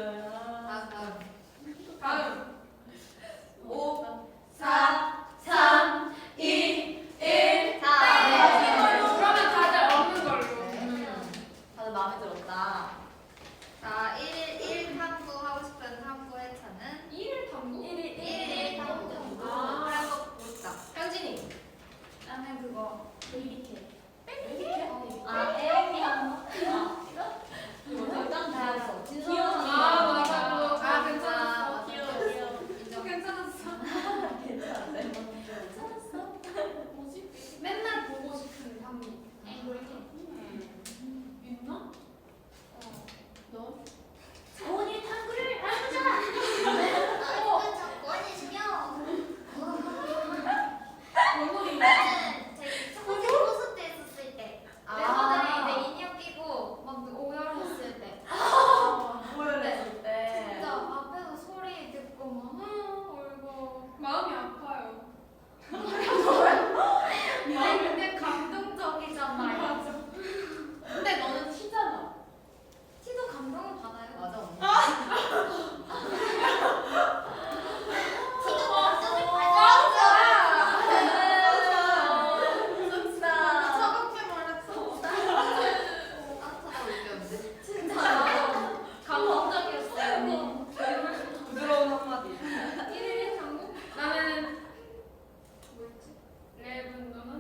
다음. 5, 4, 3, 2, 1. 그러면 다들 없는 걸로. 다들 마음에 들었다. 자, 1일 1탐구 하고 싶은 탐구 회차는 1일 탐구? 1일 탐구. 아. 한번 봅시다. 현진이. 나는 그거 베이비캣. 아, 에어미 한 이거 짱 잘했어. 진솔한 맞아. 괜찮았어. 귀여워. 저 괜찮았어. 괜찮았어요. 뭐지? 맨날 보고 싶은 탐구. 있나? 너? 오늘 탐구를 해보자. 자꾸 아니시며 얼굴이 저는 제 첫번째 콘서트 했었을 때 아. 멤버들이 이제 인형 끼고 막 오열했을 때 보여줬을 때. 진짜 앞에서 소리 듣고 막 울고 마음이 아파요. 근데 감동적이잖아요. 근데 너는 티잖아. 티도 감동을 받아요. 맞아 언니. 티도 감동을 받아요. 좋다. 저렇게 말했어. 따뜻하다고 느꼈는데. 진짜 감동적이었어요. 부드러운 한마디. 1일 탐구? 나는 뭐였지? 랩은 너는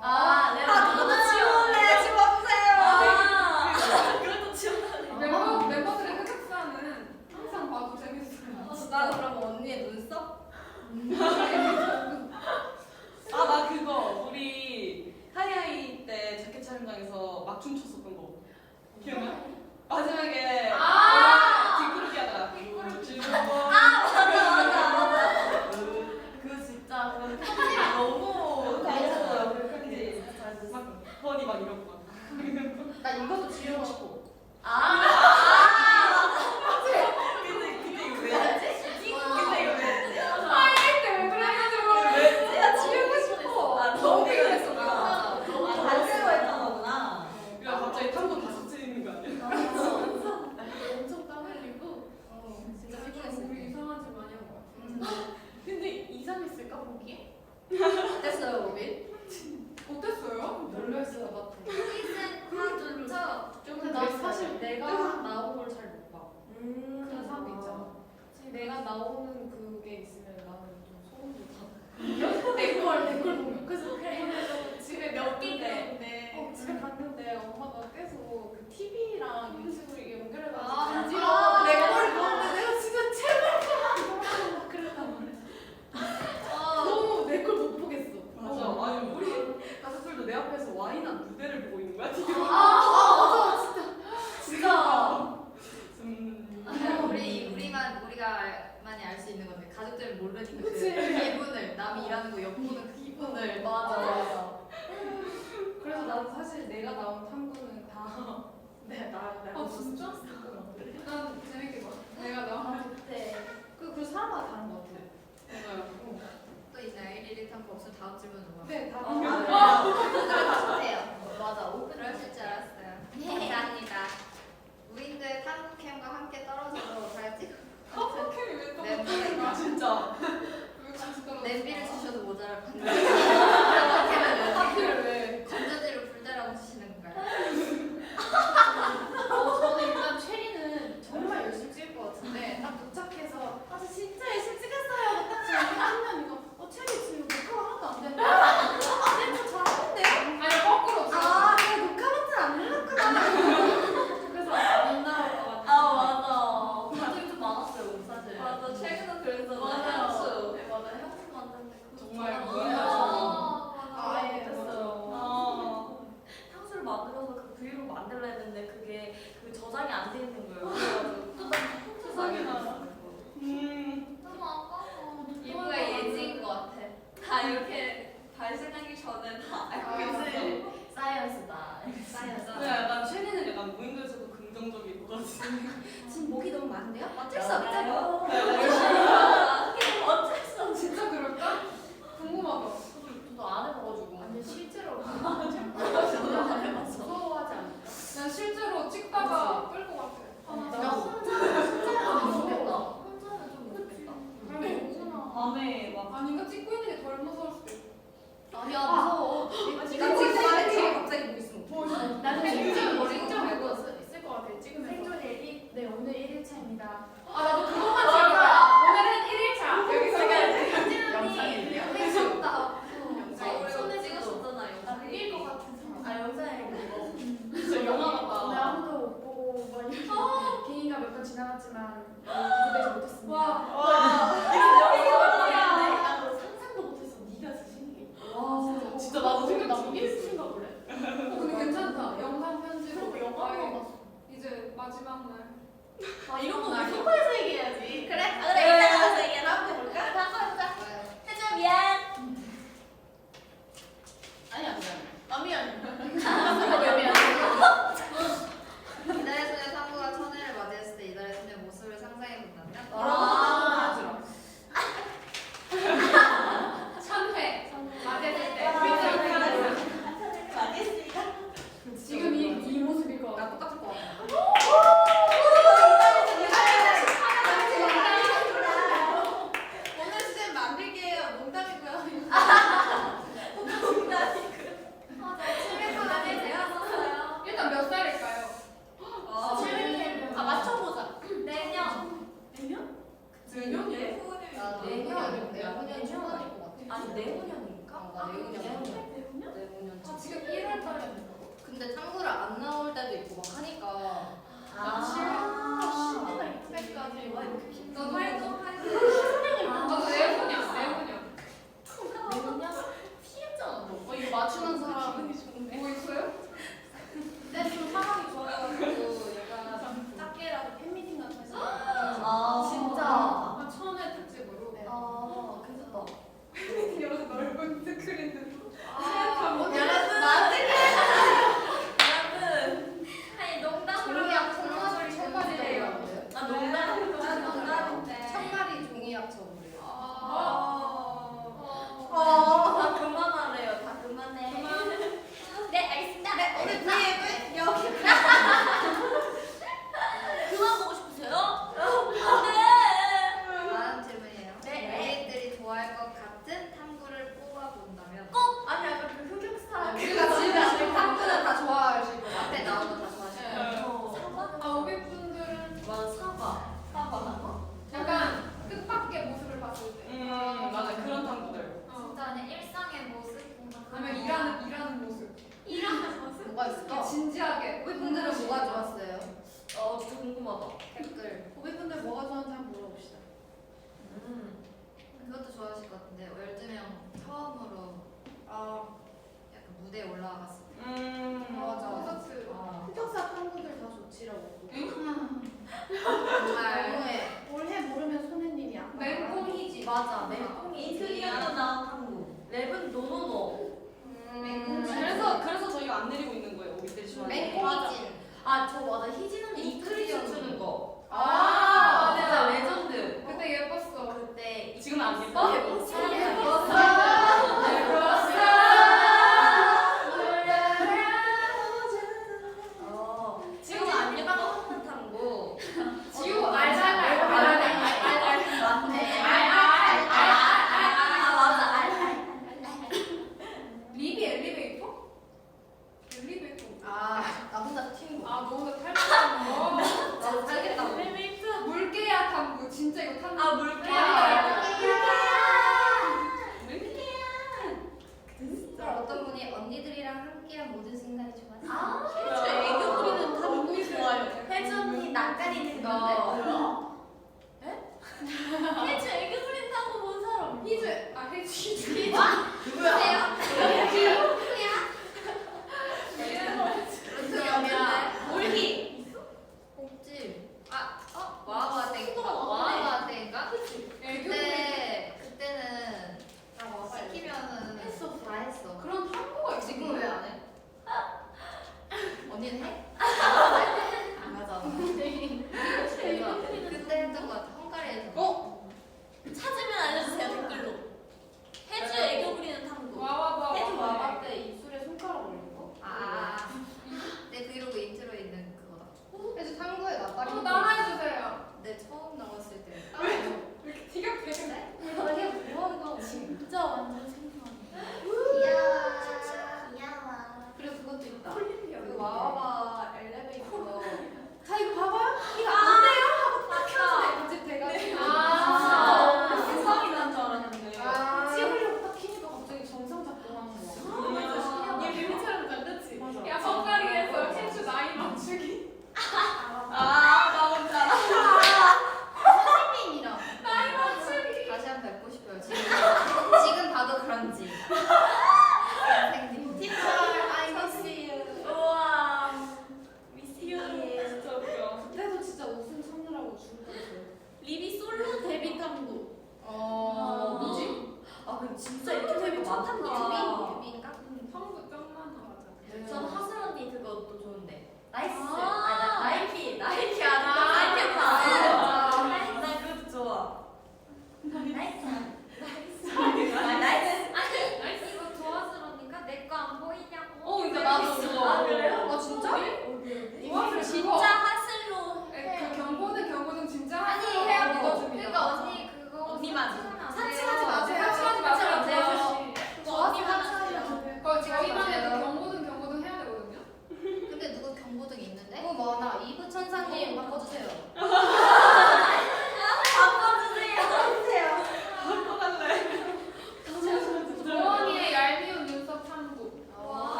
아, 내가 그것도 지원해. 지워주세요. 그것도 지원하네. 멤버들의 흑역사는 항상 봐도 재밌어요. 나도 그럼 언니의 눈썹? 아, 나 그거 우리 하이하이 때 자켓 촬영장에서 막 춤췄었던 거 기억나? 마지막에 뒷구르기 하다가 맞아. 그거 진짜 그거 편집이 너무 잘했어요. 그렇게 잘했어. 막 허니 막 이런 거. 나 이것도 지우고 싶어. 근데 이거 왜 했지? 근데 이거 왜 했지? 왜 그래가지고 왜 했지? 야 지우고 싶어. 아, 너무 그랬구나. 너무 반대로 했던 거구나. 그래서 갑자기 탐구 다섯 쓰이는 거 아니야? 엄청 땀 흘리고 진짜 우리 피곤했어. 이상한 짓 많이 한 것 같아. 근데 이상했을까 보기에? 어땠어요 우리? 어땠어요? 별로였을 것 같아. 퀴즈는 다 좋죠. 근데 나 사실 내가 나온 걸 잘 못 봐. 그런 사람도 있잖아. 내가 나오는 그게 있으면 나는 좀 소름 돋아. 내걸 공격해서 그래서 집에 몇 끼인데 집에 갔는데 엄마가 계속 그 TV랑 유튜브를 연결해가지고 간지러워. 내 거를 보는데 내가 진짜 제발 막 그랬단 말이야. 너무 내 걸 못 보겠어. 맞아. 아니 우리 가족들도 내 앞에서 와인한 무대를 보고 있는 거야 지금. 진짜. 우리가만이 알 수 있는 건데 가족들은 모르니까 그 그치. 기분을 남이 일하는 거 엿보는 그 기분을 맞아. 하나마다 다른 것 같아요. 맞아요. 또 있나요? 1일 탐구 없으면 다음 질문 넘어가. 네, 다 좋대요. 맞아, 그러실 줄 알았어요. 감사합니다. 무인도의 탐구캠과 함께 떨어져도 잘 찍어. 탐구캠이 왜 네, 아 진짜. 냄비를 주셔도 모자랄 판데. 하필 왜? 건전지로 불달라고 주시는 건가요? 저는 일단 체리는 정말 열심히 찍을 것 같은데 딱 도착해서 아, 저 진짜 열심히 찍었어요. 딱 하면 이거 체리 지금 녹화가 하나도 안 되는데 저 잘하는데요? 아니 거꾸로 아, 내가 녹화 버튼 안 눌렀구나. 그래서 안 나올 것 같아요. 아 맞아. 감정이 좀 많았어요 우리 사실. 맞아 최근에 그래서 맞아요. 향수. 네 맞아요 향수 만드는데 그거 정말 전화가 무인도에서. 아예 됐어요. 아. 향수를 만들어서 그 브이로그 만들라 했는데 그게 그 저장이 안 돼 있는 거예요. 그래가지고 또 세상에 나왔어요. 너무 아까워. 이거가 예지인 것 같아. 다 이렇게 발생하기 전에 다 알고 있어요. 사이언스다. 근데 약간 체리는 약간 무인도에서도 긍정적이거든요. 지금 목이 너무 많은데요? 어쩔 수 없잖아요. 어쩔 수 없지. 진짜 그럴까? 궁금하다. 저도 안 해봐가지고. 아니 실제로 무서워하지 않을까? 난 실제로 찍다가 끌 것 같아. 나 혼자는 무섭겠다. 혼자는 좀 무섭겠다. 아니 뭐구나. 밤에 막 아닌가 찍고 있는 게 덜 무서울 수도 있고. 아니야 무서워. 나 찍고 찍고 있는데 있는데 뒤에 뒤에 갑자기 뭐 있으면 나는 생존 생존 말고 있을 것 같아. 찍으면서 생존 얘기. 네 오늘 1일차입니다. 아 나도 그것만 찍어봐. 오늘은 1일차. 여기서 영상이 무섭다. 아, 우리 손에 찍었었잖아요. 이길 것 같은 사람. 아 영상에 진짜 영화 오늘 같다. 아무도 못 보고 막 이렇게 비행기가 몇 번 지나갔지만 구조되지 못했습니다. 와. 나도 상상도 못했어. 네가 주신 게. 와 진짜 나도 생각 나 좀 이길 했어. 수인가 보래. 근데 괜찮다. 영상 편집으로 그리고 영화 한번 봤어. 이제 마지막 날. 아 이런 거 소파에서 얘기해야지. 그래? 아, 그래 이따 가서 얘기 한번 해볼까? 다음 해보자. 해줘 미안. 아니 아니 아니. 아니. 이달의 소녀 상부가 천회를 맞이했을 때 이달의 소녀 모습을 상상해본다면? 천회. 맞았을 때. 많이 했으니까. 지금 이 모습일 것 나 같아. 똑같을 것 같아. 오늘 쌤 만들게요. 농담이고요. 일단 몇 살일까요? 아 맞춰보자. 내년. 내년? 내년이요? 나 내년. 내년 초반일 것 같아. 아니 내후년인가? 나 내후년. 내년? 내후년. 아 지금 1월 달에 된다고? 근데 탐구를 안 나올 때도 있고 막 하니까 때까지 와 이렇게 힘. 너 활동할 때 나도 내후년. 내후년. 내년? 피했잖아 너. 이거 맞추는 사람 뭐 있어요? 근데 좀 상황이 좋아가지고 얘가 작게라도 팬미팅 같은 거 했어. 아 진짜. 아 천회 특집으로. 네. 아 괜찮다. 여기서 넓은 스크린으로. 여러분 여러분. 아니 농담으로 종이학 천마리래요. 아 농담. 난 농담인데. 천마리 종이학처럼래요. 다 그만하래요. 다 그만해. 네 알겠습니다. 네 오늘 브이앱은 여기. 그만 보고 싶으세요? 네. 다음 질문이에요. 네. 애들이 좋아할 것 같은 탐구를 뽑아본다면? 아니 약간 그 흑역사. 우리가 지금 탐구는 다 좋아하실 거 앞에 나오는 거 다 좋아하실 네. 거 사과? 아 오백분들은 맞아 사과. 사과. 약간 뜻밖의 모습을 봤을 때. 맞아 그런 탐구들. 진짜 그냥 일상의 모습. 아니면 일하는 모습. 일하는 모습. 뭐가 있을까? 진지하게. 우리분들은 뭐가 좋았어요? 진짜 궁금하다. 댓글 고객분들 뭐가 좋아하는지 한번 물어봅시다. 그것도 좋아하실 것 같은데 12명 처음으로 약간 무대에 올라갔을 때 맞아. 콘서트. 흑역사 탐구들 다 좋지라고. 정말 너무해. 올해 모르면 손해님이 아까. 맹꽁이지. 맞아 멜콩이 인트리아도 나온 한국. 랩은 노노노. 그래서 저희가 안 내리고 있는 거예요. 우리 때 좋아하는. 맹꽁이진 아저 맞아 희진 언니 이클립스 추는 거. 아, 진짜 레전드. 그때 예뻤어.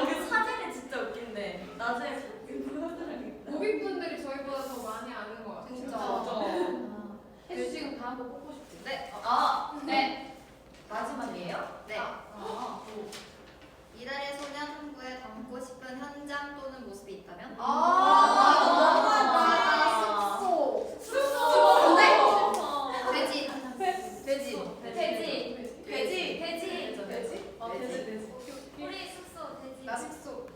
그 사진이 진짜 웃긴데 나중에 보여드려야겠다. 고객분들이 저희보다 더 많이 아는 것 같아요. 진짜. 혜수 지금 다음 거 뽑고 싶대. 네. 네. 마지막이에요? 네. 아, 이달의 소년 탐구에 담고 싶은 현장 또는 모습이 있다면? 숙소. 돼지. 돼지. 우리 숙소 돼지. 나 숙소.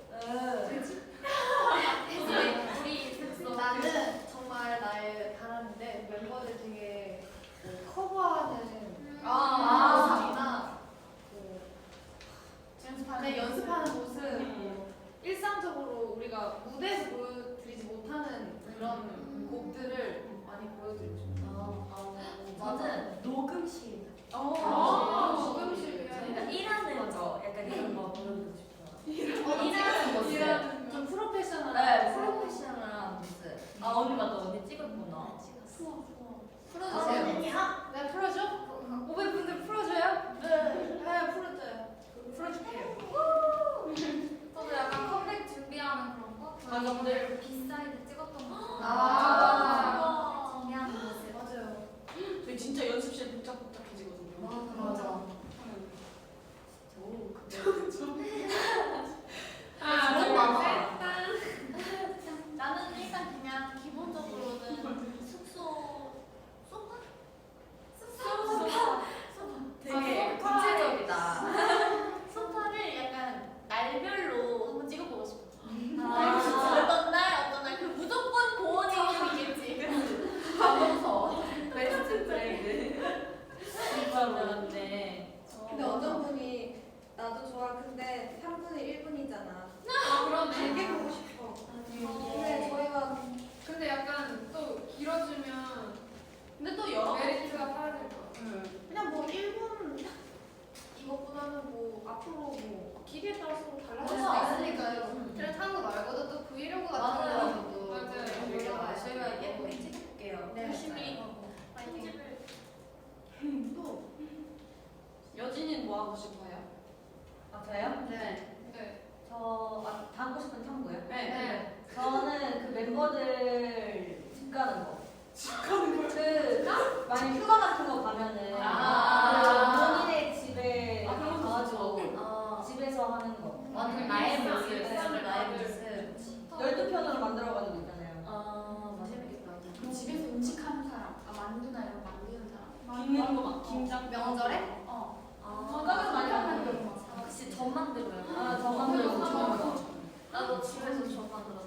우리 숙소. 나는 정말 나의 바람인데 멤버들 되게 커버하는 모습이나 연습하는 모습, 일상적으로 우리가 무대에서 보여드리지 못하는 그런 곡들을 많이 보여드리고 싶어요. 저는 녹음실. 녹음실 저희가 일하는 거 약간 이런 거 보여드리고 싶어요. 일하는 모습. 일하는 좀 프로페셔널한 네, 프로페셔널한 모습. 아 언니 맞다, 언니 찍었구나. 풀어주세요. 네, 풀어줘? 500분들 풀어줘요? 네, 풀어줘요. 풀어줄게요. 저도 약간 컴백 준비하는 그런 거. 맞아, 저희들 비사이드 찍었던 거. 준비하는 모습. 맞아요. 저희 진짜 연습실 복잡복잡해지거든요. 맞아. 오, 나는 일단 그냥 기본적으로는 숙소 소파? 되게 구체적이다. 소파를 약간 날별로 한번 찍어보고 싶어. 아. 어떤 날 그 무조건 고원이겠지. 가면서 베스트 브레이드. 이거였네. 근데 어떤 분이 나도 좋아. 근데 3분의 1분이잖아. 그러네. 되게 보고 싶어. 근데 저희가 근데 약간 또 길어지면 근데 또 여러 가지 메리트가 사라질 것 같아요. 그냥 뭐 1분 이것보다는 뭐 앞으로 뭐 길이에 따라서 달라질 수 맞아. 있으니까요. 트레 타는 거 말고도 또 브이로그 같은 맞아요. 거도 맞아요. 저희가 예쁘게 찍어볼게요. 네. 열심히 편집을 또 여진이는 뭐 하고 싶어요? 아 저요? 네. 담고 싶은 탐구요? 네. 저는 그 멤버들 집 가는 거. 집 가는 거요? 그 만약 휴가 같은 거 가면은 본인의 집에 그런 거 가가지고 집에서 하는 거. 완전 나의 일상, 모습. 일상을 나의 다들. 모습. 12편으로 만들어가지고 있잖아요. 아, 재밌겠다. 그럼 집에서 음식하는 사람, 만두나 이런 거 만드는 사람. 빚는 거 막 김장. 명절에? 건강을 많이 하는 거. 혹시 전 만들어요? 아, 저 만들고 처음. 나도 집에서 전 만들었어.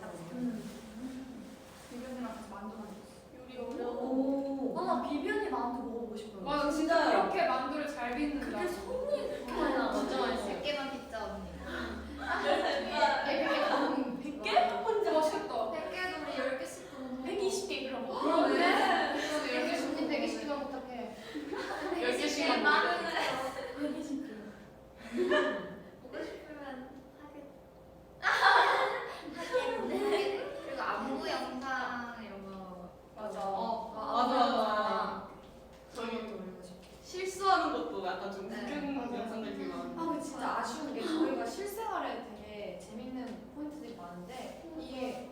비변이랑 같이 만두 만들었어. 요리 어려워. 오. 나 비비언니 만두 먹어보고 싶어요. 맞아, 진짜 진짜요? 그렇게 만두를 잘 빚는다. 그게 손이 그렇게 많이 나와. 진짜 맛있어. 100개만 빚자 언니. 100개? 혼자 멋있다. 100개도 우리 10개씩 보는 120개 그럼. 그러네. 그럼 10개씩 100개씩만 부탁해. 10개씩만 많은 네. 120개. 보고 싶으면 하겠네. 그리고 안무 영상 이런 거. 맞아. 맞아. 저희 또 올리고 싶어. 실수하는 것도 약간 좀 네. 웃긴 맞아요. 영상들 되게 많아. 근데 진짜 아쉬운 게 저희가 실생활에 되게 재밌는 포인트들이 많은데 이게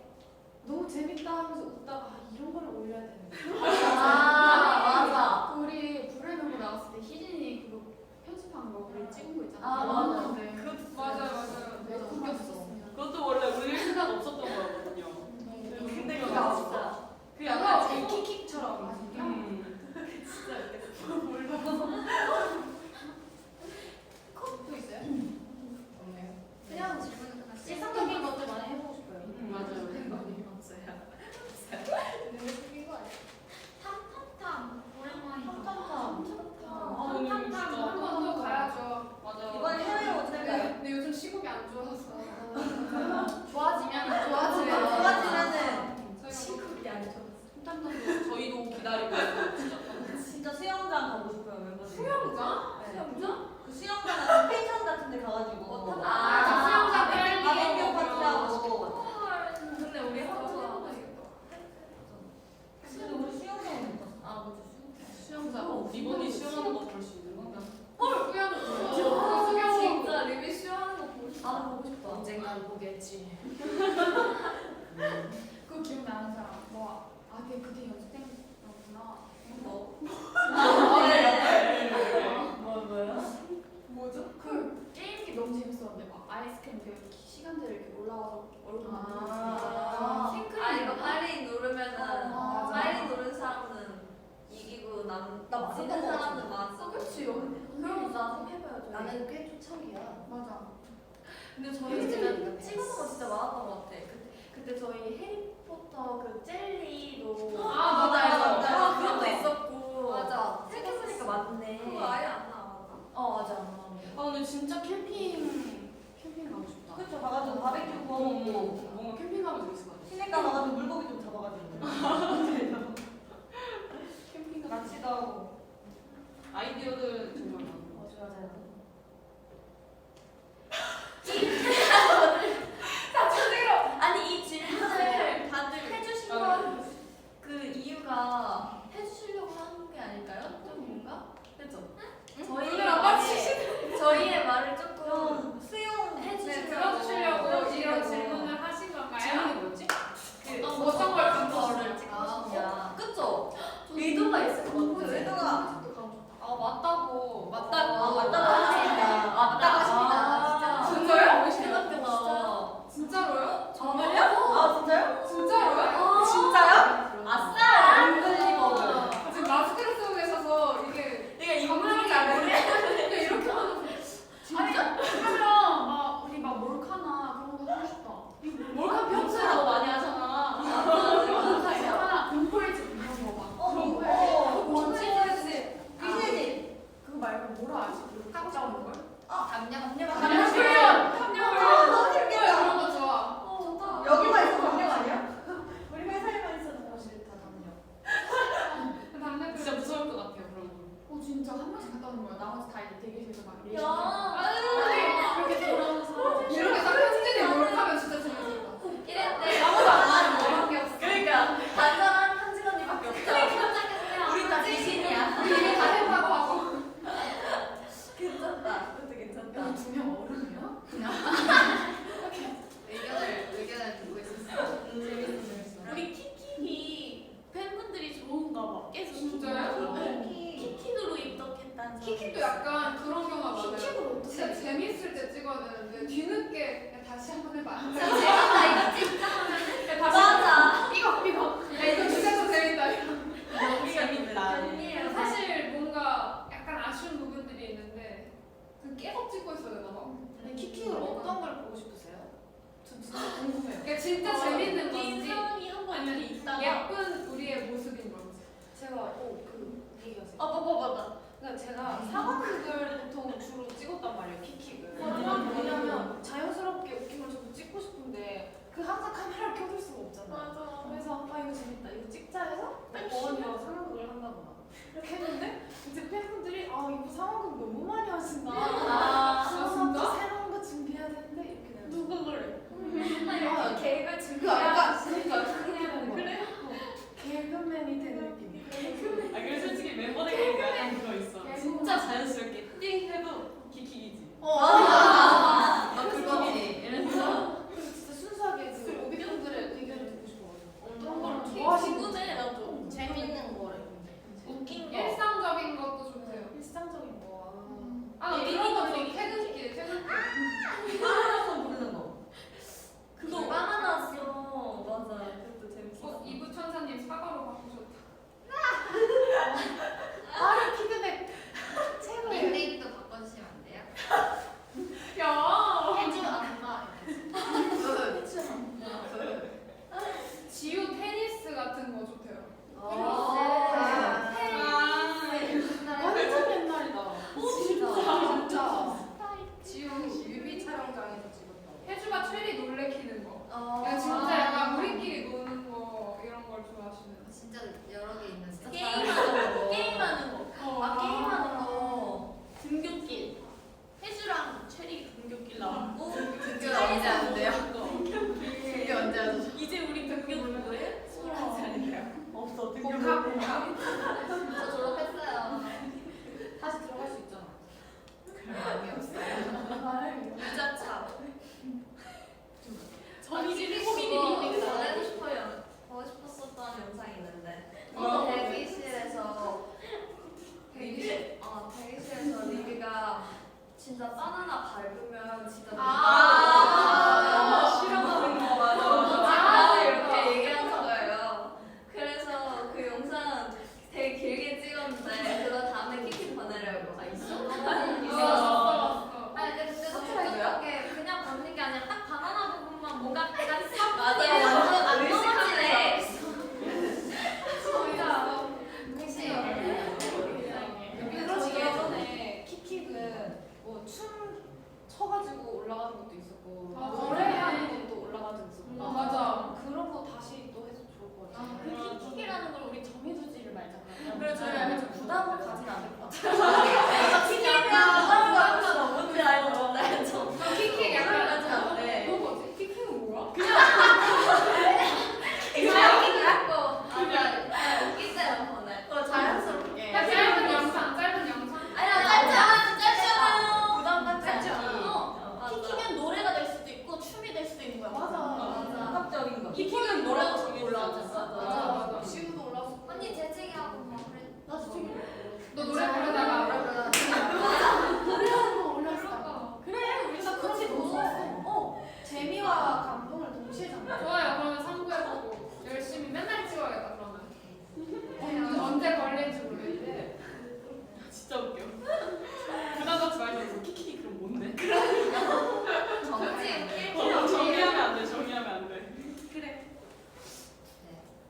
너무 재밌다 하면서 웃다가 이런 거를 올려야 되는데 맞아. 우리 불의 나왔을 때 희진이 그거 편집한 거 우리 찍은 거 있잖아. 아, 맞아. 맞아요. 내가 웃겼어. 그것도 원래 올릴 생각 없었던 거였거든요. 근데 그거 진짜. 진짜 그 약간 약간 킥킥처럼. 또 있어요? 없네요. 그냥 질문 하나씩. 일상적인 것들 많이 해보고 싶어요. 맞아요. 탐탐탐 오랜만이다. 아, 오늘 진짜 한 번 더 가야죠. 맞아. 이번에 해외 네, 어떨까요? 근데 요즘 시국이 안 좋아서. 좋아지면 좋아지면은 저희가 시급이 안 좋아. 저희도 기다리고 있어요. 진짜. 진짜 수영장 가고 싶어요, 멤버들. 수영장? 수영장? 그 수영장 펜션 같은 데 가가지고. 수영장 바베큐 파티하고. 근데 우리 한번 해보자. 근데 우리 수영장 못 갔어. 아, 맞아. 수영장. 이번이 수영하는 거 볼 수 있는 건가? 헐, 수영장. 그 게임기 너무 재밌었는데 막 아이스크림 이렇게 시간대를 이렇게 올라와서 얼굴 아, 이거 빨리 누르면은 맞아. 빨리 누른 사람은 이기고 나 맞았던 지는 거 사람은 같은데. 맞아. 그치. 그럼 나도 해봐야죠. 나는 꽤 초창기야. 맞아. 근데 저희 집에 찍어놓은 거 진짜 많았던 것 같아. 그때 저희 해리포터 그 젤리도 맞아. 그것도 있었고 맞아. 생각해보니까 맞네. 그거 아예 안 나와. 맞아. 아 근데 진짜 캠핑 가고 싶다. 그쵸, 가가지고 바베큐 구워 먹고 뭔가 캠핑 가면 재밌을 것 같아. 시내가 가가지고 물고기 좀 잡아가지고 캠핑 가면 낚시도 하고. 아이디어들은 정말 많아. 맞아요. 아니 이 질문을 다들 해주신 건 그 이유가 해주시려고 하는 게 아닐까요? 좀 뭔가? 그죠? 저희의 말을 조금 수용해 주시려고 이런 질문을 하신 건가요? 질문이 뭐였지? 어떤 걸 거를 찍고 싶냐? 그쵸? 의도가 있을 것 같아요. 의도가 맞다고. 맞다고. 맞다고 하십니다. 맞다고 하십니다. 진짜요? 생각보다 진짜로요? 정말요? 아, 진짜요? 진짜로요? 진짜요? 아싸! 언블리버블. 지금 마스크를 쓰고 계셔서 이게 내가 이 감정이 안 돼. 근데 이렇게 하면 진짜? 그러면 막 우리 막 몰카나 그런 거 하고 싶다. 몰카 평소에 너 많이 하잖아. 몰카 있잖아. 공포일지 이런 거 막. 그런 거. 뭔지 모르겠지. 귀신의 그거 말고 뭐라 하지? 하고 싶은 걸? 담력. 감정 표현. 감정 표현. 너무 재밌겠다. 그런 거 좋아. 좋다. 여기만 있어도 담력 아니야? 우리 회사에만 있어도 더 싫다, 담력. 담력 진짜 무서울 것 같아요 그런 거. 진짜 한 번씩 갔다 오는 거야. 나머지 다 이제 대기실에서 막 야. 이렇게 돌아오면서 이렇게 딱 편집이 몰카면 진짜 재밌겠다. 이랬는데 아무도 안 하는 거 이런 게 없어. 그러니까 단단한 한진 언니밖에 없다. 우리 다 귀신이야. 우리 이미 다 해봐고 하고. 괜찮다. 그것도 괜찮다. 두명 어른이야? 의견을 듣고 있었어. 재밌어. 우리 키키니 팬분들이 좋은가 봐. 계속 진짜요? 키키으로 입덕했다는 키키도 약간 그런 경우가 많아요. 키키도 진짜 재밌을 때 찍어야 되는데 뒤늦게 그냥 다시 한번 해봐. 재밌다 이거 찍자 하면 다시 맞아. 이거 야 이거 진짜 좀 재밌다. 너무 재밌다. 사실 뭔가 약간 아쉬운 부분들이 있는데 그 계속 찍고 있어야 되나 봐. 근데 키키를 어떤 걸 보고 싶으세요? 저 진짜 궁금해요. 그러니까 진짜 재밌는 건지 인성이 한번 아니면 이렇게 있다가 예쁜 우리의 모습인 건지. 제가 그 얘기하세요. 맞아. 그러니까 제가 상황극을 보통 주로 찍었단 말이에요, 키킥을. 맞아. 왜냐면 자연스럽게 웃김을 저도 찍고 싶은데 그 항상 카메라를 켜둘 수가 없잖아요. 맞아. 그래서 이거 재밌다, 이거 찍자 해서 원이랑 상황극을 한다거나 이렇게 했는데 이제 팬분들이 이거 상황극 너무 많이 하신다. 진짜? 새로운 거 준비해야 되는데 이렇게 되는 거예요. 누가 그래? 계획을 그 준비해야 약간 그러니까 그렇게 되는 거예요. 그래? 개그맨이 되는 느낌. 아 그래 솔직히 멤버들끼리 약간 그거 있어. 진짜 자연스럽게 띵 해도 진짜 바나나 밟으면 진짜 싫어하는 거 맞아. 아 이렇게 얘기하는 거예요. 그래서 그 영상 되게 길게 찍었는데 그거 다음에 키키 보내려고. 아 있어? 아니 근데 그때도 어떻게 그냥 받는 게 아니라 딱 바나나 부분만 뭔가 약간 싹 맞아요. 완전 안 넘어지네. 저희가 그래서 예전에 킥킥은 뭐 춤 춰가지고 올라가는 것도 있었고 노래하는 것도 올라가는 것도 있었고 맞아. 그런 거 다시 또 해서 좋을 것 같아요. 그 킥킥이라는 걸 우리 정해두지를 말자. 그래 저희 약간 좀 부담을 가진 않을 것 같아요. 킥킥이랑 부담을 가지고 뭔지 알고 뭔지 좀 키키 약간 가지 않네. 그거 뭐지? 키키는 뭐야? 킥킥을 하고 웃길 때만 보내. 자연스럽게. 짧은 영상, 짧은 영상. 아니야 짧잖아요. 부담 갖지 짧죠. 않아. 킥킥은 노래가 될 수도 있고 춤이 될 수도 있는 거야. 맞아. 감각적인 거. 킥킥은 노래가 저기 올라왔잖아. 맞아. 지우도 올라왔어. 언니 재채기하고 막 그래. 나 진짜 너 노래 부르다가 노래하는 거 올라왔어. 그래 우리 다 그런 게 같이 너무 보자. 좋았어. 재미와 감동을 동시에 잡는 좋아요. 그러면 3부 해보고 열심히 맨날 찍어야겠다 그러면. 언제 걸릴지 모르겠는데. 진짜 웃겨. 부담 갖지 말면서 키키 그럼 뭔데? 정리하면 안 돼. 정리하면 안 돼.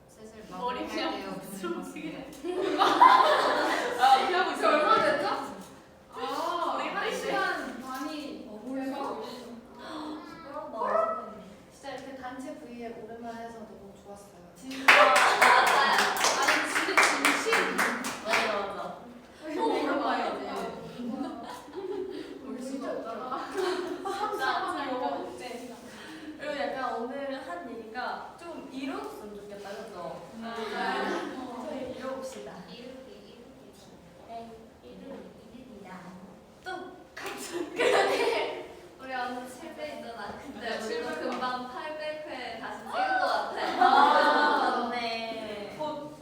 슬슬 머리 마무리해야 그냥 돼요. 부스럼지게. 아 피하고 이제 있어. 얼마 됐죠? 아, 우리 한 시간 반이 돼가고 있어. 진짜 이렇게 단체 V에 오랜만에 해서 너무 좋았어요. 아니 진짜 진심. 맞아. 너무 오랜만이지. 우리 진짜 웃잖아. 그리고 약간 오늘 한 얘기가 좀 이루었으면 좋겠다, 그죠? 저희 이뤄봅시다. 우리 오늘 7배 있잖아. 근데 우리도 금방 800회 다시 찍은 것 같아. 맞네. 곧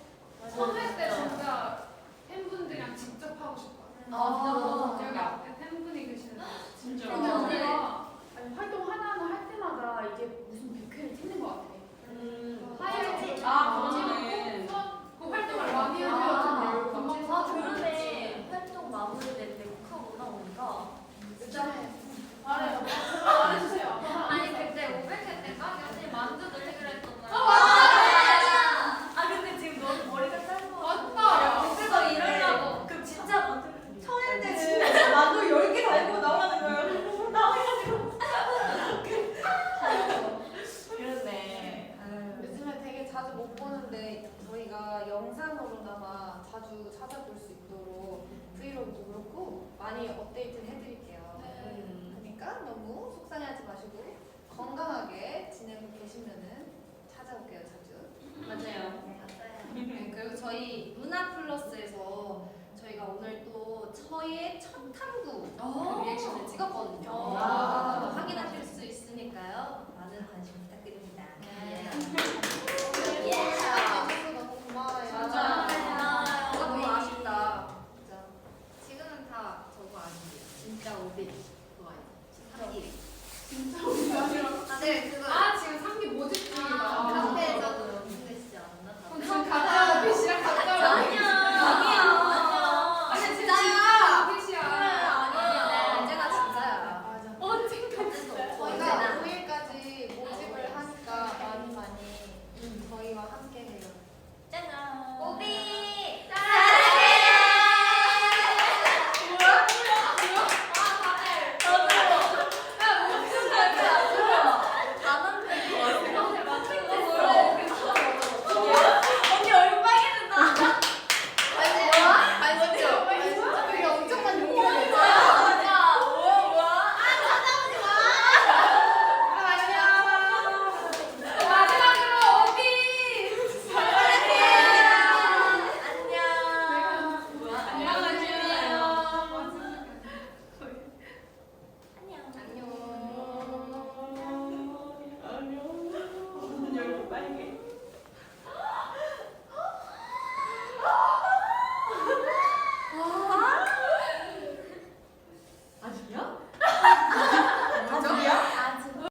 3회 때 진짜 팬분들이랑 직접 하고 싶어요. 여기 앞에 팬분이 계시는데 진짜. 근데 어. 우리가 아니, 활동 하나하나 할 때마다 이게 무슨 100회를 찍는 것 같아. 하이라이트 그러네. 그 활동을 많이 하면 아 그러네. 활동 마무리될 때 콕하고 올라오니까. 말해주세요. 아니 그때 500회 때 까기 언니 만두 드리기로 했었잖아요. 아 근데 지금 너무 머리가 짧아. 맞다. 그래서 이러려고 그 진짜 초일 때는 나도 10개 달고 나오는 거예요. 나와가지고. 그렇네. 요즘에 되게 자주 못 보는데 저희가 영상으로나마 자주 찾아볼 수 있도록 브이로그도 그렇고 많이 업데이트를 해드릴게요. 그러니까 너무 속상해하지 마시고 건강하게 지내고 계시면은 찾아올게요 자주. 맞아요. 네, 그리고 저희 루나 플러스에서 저희가 오늘 또 저희의 첫 탐구 리액션을 찍었거든요. 아. 확인하실 수 있으니까요. 많은 관심 부탁드립니다. 해주셔서 너무 고마워요. 맞아. 뭐가 너무 아쉽다. 진짜. 지금은 다 저거 아니에요. 진짜 오빛 좋아요. 3일. 진짜 우리 아니라. 네, 그거. 아 지금